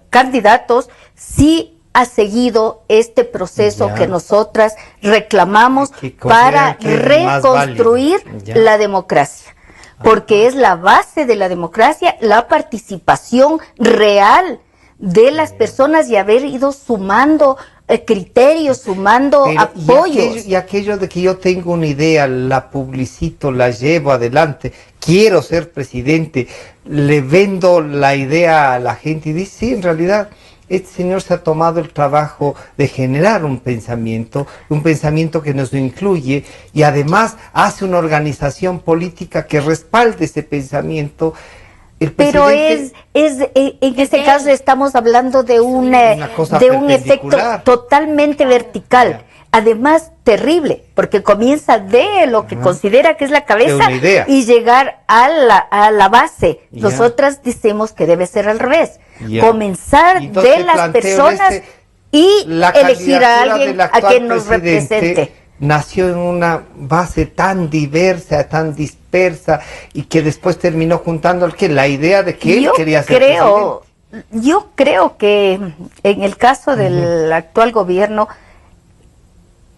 candidatos sí ha seguido este proceso que nosotras reclamamos para reconstruir la democracia, porque es la base de la democracia, la participación real de las personas y haber ido sumando criterios, sumando apoyos. Y aquello de que yo tengo una idea, la publicito, la llevo adelante, quiero ser presidente, le vendo la idea a la gente y dice, sí, en realidad este señor se ha tomado el trabajo de generar un pensamiento que nos incluye y además hace una organización política que respalde ese pensamiento. Pero en este caso estamos hablando de un efecto totalmente vertical, además terrible, porque comienza de lo que considera que es la cabeza y llegar a la base. Nosotras decimos que debe ser al revés, comenzar de las personas y elegir a alguien a quien nos represente. Nació en una base tan diversa, tan dispersa, y que después terminó juntando la idea de que él quería ser presidente. Yo creo que en el caso del actual gobierno,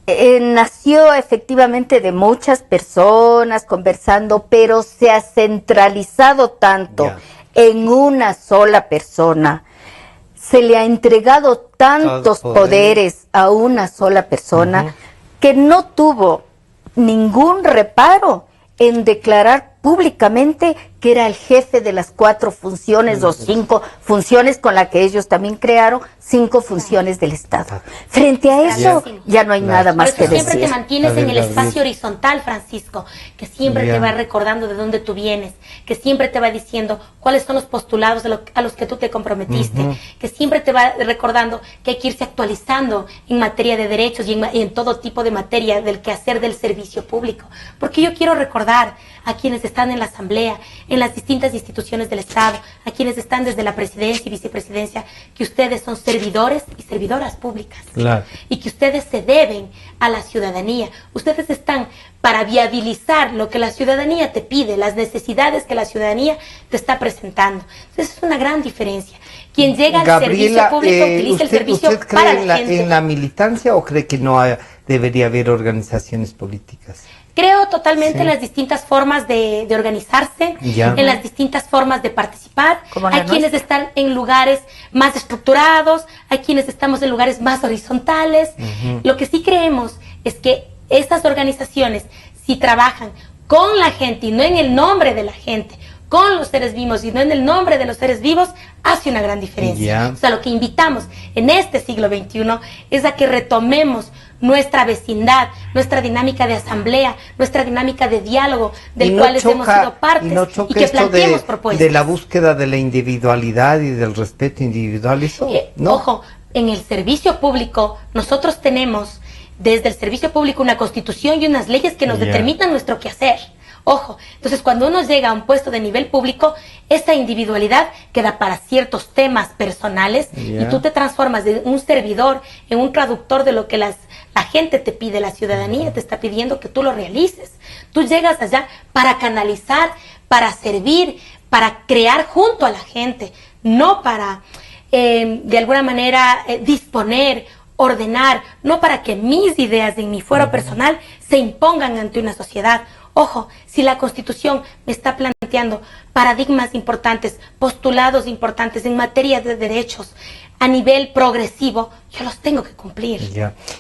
nació efectivamente de muchas personas conversando, pero se ha centralizado tanto en una sola persona. Se le ha entregado tantos poderes a una sola persona que no tuvo ningún reparo en declarar públicamente que era el jefe de las 4 funciones o 5 funciones con las que ellos también crearon, 5 funciones del Estado. Frente a eso ya no hay nada más que decir. Siempre te mantienes en el espacio horizontal, Francisco, que siempre te va recordando de dónde tú vienes, que siempre te va diciendo cuáles son los postulados a los que tú te comprometiste, que siempre te va recordando que hay que irse actualizando en materia de derechos y en todo tipo de materia del quehacer del servicio público. Porque yo quiero recordar a quienes están en la Asamblea, en las distintas instituciones del Estado, a quienes están desde la presidencia y vicepresidencia, que ustedes son servidores y servidoras públicas. Y que ustedes se deben a la ciudadanía. Ustedes están para viabilizar lo que la ciudadanía te pide, las necesidades que la ciudadanía te está presentando. Entonces es una gran diferencia. Quien llega al servicio público utiliza el servicio para la gente. ¿En la militancia o cree que no debería haber organizaciones políticas? Creo totalmente en las distintas formas de organizarse, en las distintas formas de participar. Hay quienes están en lugares más estructurados, hay quienes estamos en lugares más horizontales. Lo que sí creemos es que estas organizaciones, si trabajan con la gente y no en el nombre de la gente, con los seres vivos y no en el nombre de los seres vivos, hace una gran diferencia. O sea, lo que invitamos en este siglo XXI es a que retomemos nuestra vecindad, nuestra dinámica de asamblea, nuestra dinámica de diálogo, del cual hemos sido partes, y que planteemos propuestas. De la búsqueda de la individualidad y del respeto individual, eso, ¿no? Ojo, en el servicio público nosotros tenemos desde el servicio público una constitución y unas leyes que nos determinan nuestro quehacer. Ojo, entonces cuando uno llega a un puesto de nivel público, esta individualidad queda para ciertos temas personales y tú te transformas de un servidor en un traductor de lo que la gente te pide, la ciudadanía te está pidiendo que tú lo realices. Tú llegas allá para canalizar, para servir, para crear junto a la gente, no para de alguna manera disponer, ordenar, no para que mis ideas en mi fuero personal se impongan ante una sociedad. Ojo, si la Constitución me está planteando paradigmas importantes, postulados importantes en materia de derechos a nivel progresivo, yo los tengo que cumplir.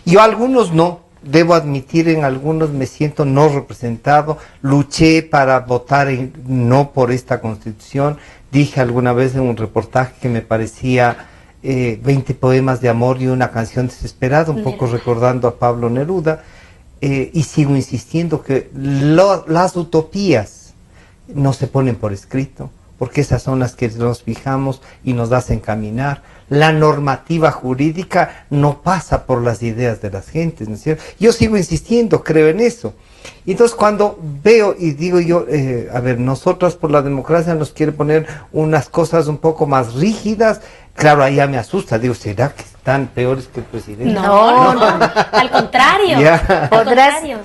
Yo algunos no, debo admitir, en algunos me siento no representado, luché para votar no por esta Constitución, dije alguna vez en un reportaje que me parecía 20 poemas de amor y una canción desesperada, un poco recordando a Pablo Neruda. Y sigo insistiendo que las utopías no se ponen por escrito, porque esas son las que nos fijamos y nos hacen caminar. La normativa jurídica no pasa por las ideas de las gentes, ¿no es cierto? Yo sigo insistiendo, creo en eso. Y entonces cuando veo y digo yo, a ver, nosotros por la democracia nos quiere poner unas cosas un poco más rígidas, claro, ahí ya me asusta, digo, ¿será que están peores que el presidente? No, al contrario.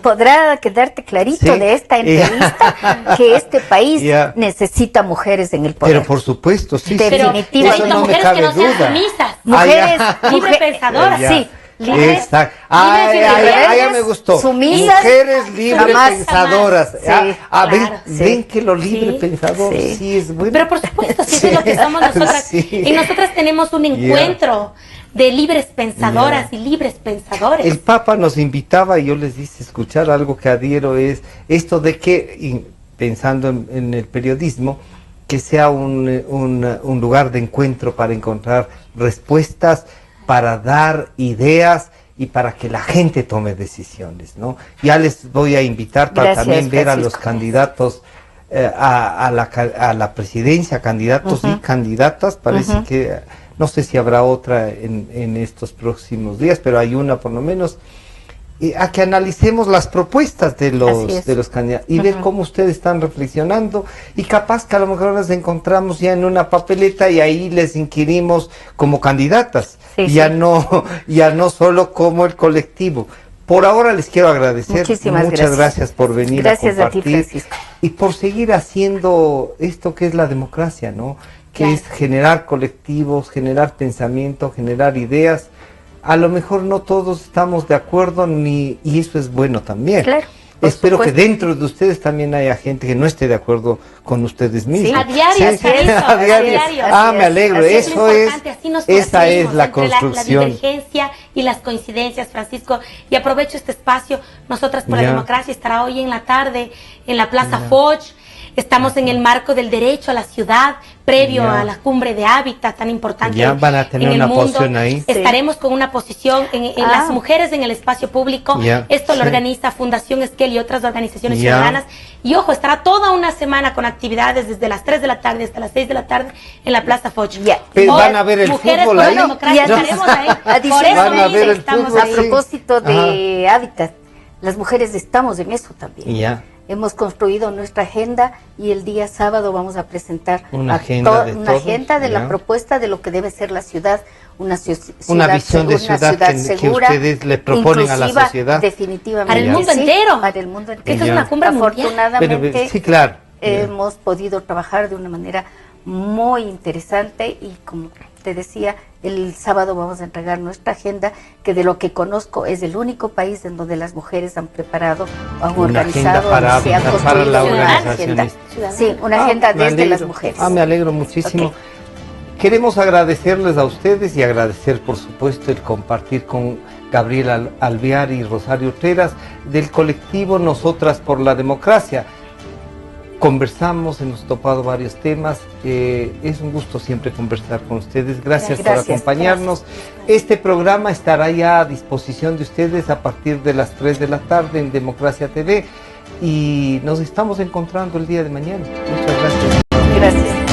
Podrá quedarte clarito de esta entrevista que este país necesita mujeres en el poder. Pero por supuesto, sí. Definitivamente. Pero mujeres que no sean sumisas, mujeres libre pensadoras, sí. Exacto. Ya me gustó. Sumisas, mujeres libre pensadoras. Sí, ven que lo libre pensador sí es bueno. Pero por supuesto, sí es lo que somos nosotras. Y nosotras tenemos un encuentro de libres pensadoras y libres pensadores. El Papa nos invitaba y yo les hice escuchar algo que adhiero, es esto de que, pensando en el periodismo, que sea un lugar de encuentro para encontrar respuestas, para dar ideas y para que la gente tome decisiones, ¿no? Ya les voy a invitar para también ver a los candidatos a la presidencia, candidatos y candidatas. Parece que, no sé si habrá otra en estos próximos días, pero hay una por lo menos, a que analicemos las propuestas de los candidatos y ver cómo ustedes están reflexionando, y capaz que a lo mejor las encontramos ya en una papeleta y ahí les inquirimos como candidatas, ya no solo como el colectivo. Por ahora les quiero agradecer. Muchas gracias por venir a compartir. A ti, Francisco. Y por seguir haciendo esto que es la democracia, ¿no? Que es generar colectivos, generar pensamiento, generar ideas. A lo mejor no todos estamos de acuerdo, y eso es bueno también. Claro, espero que dentro de ustedes también haya gente que no esté de acuerdo con ustedes mismos. A diario, a diario. Me alegro, esa es la construcción. La divergencia y las coincidencias, Francisco. Y aprovecho este espacio, nosotras por la democracia estará hoy en la tarde en la Plaza Foch. Estamos en el marco del derecho a la ciudad, previo a la cumbre de hábitat tan importante van a tener en el una mundo. posición ahí. Estaremos con una posición en las mujeres en el espacio público. Esto lo organiza Fundación Esquel y otras organizaciones ciudadanas. Y ojo, estará toda una semana con actividades desde las 3 de la tarde hasta las 6 de la tarde en la Plaza Foch. Van a ver el fútbol ahí. Estaremos ahí. Van a ver el fútbol. A propósito de hábitat, las mujeres estamos en eso también. Hemos construido nuestra agenda y el día sábado vamos a presentar una agenda de la propuesta de lo que debe ser la ciudad, una visión de ciudad que segura, ustedes le proponen a la sociedad. Definitivamente. Para el mundo entero. Para el mundo entero. Esta es una cumbre Afortunadamente, mundial. Hemos podido trabajar de una manera muy interesante y, como te decía, el sábado vamos a entregar nuestra agenda, que de lo que conozco es el único país en donde las mujeres han preparado, han organizado, se han construido una agenda. Sí, una agenda desde las mujeres. Me alegro muchísimo. Queremos agradecerles a ustedes y agradecer, por supuesto, el compartir con Gabriela Alvear y Rosario Treras del colectivo Nosotras por la Democracia. conversamos, hemos topado varios temas. Es un gusto siempre conversar con ustedes. Gracias por acompañarnos. Este programa estará ya a disposición de ustedes a partir de las 3 de la tarde en Democracia TV y nos estamos encontrando el día de mañana. Muchas gracias. Gracias.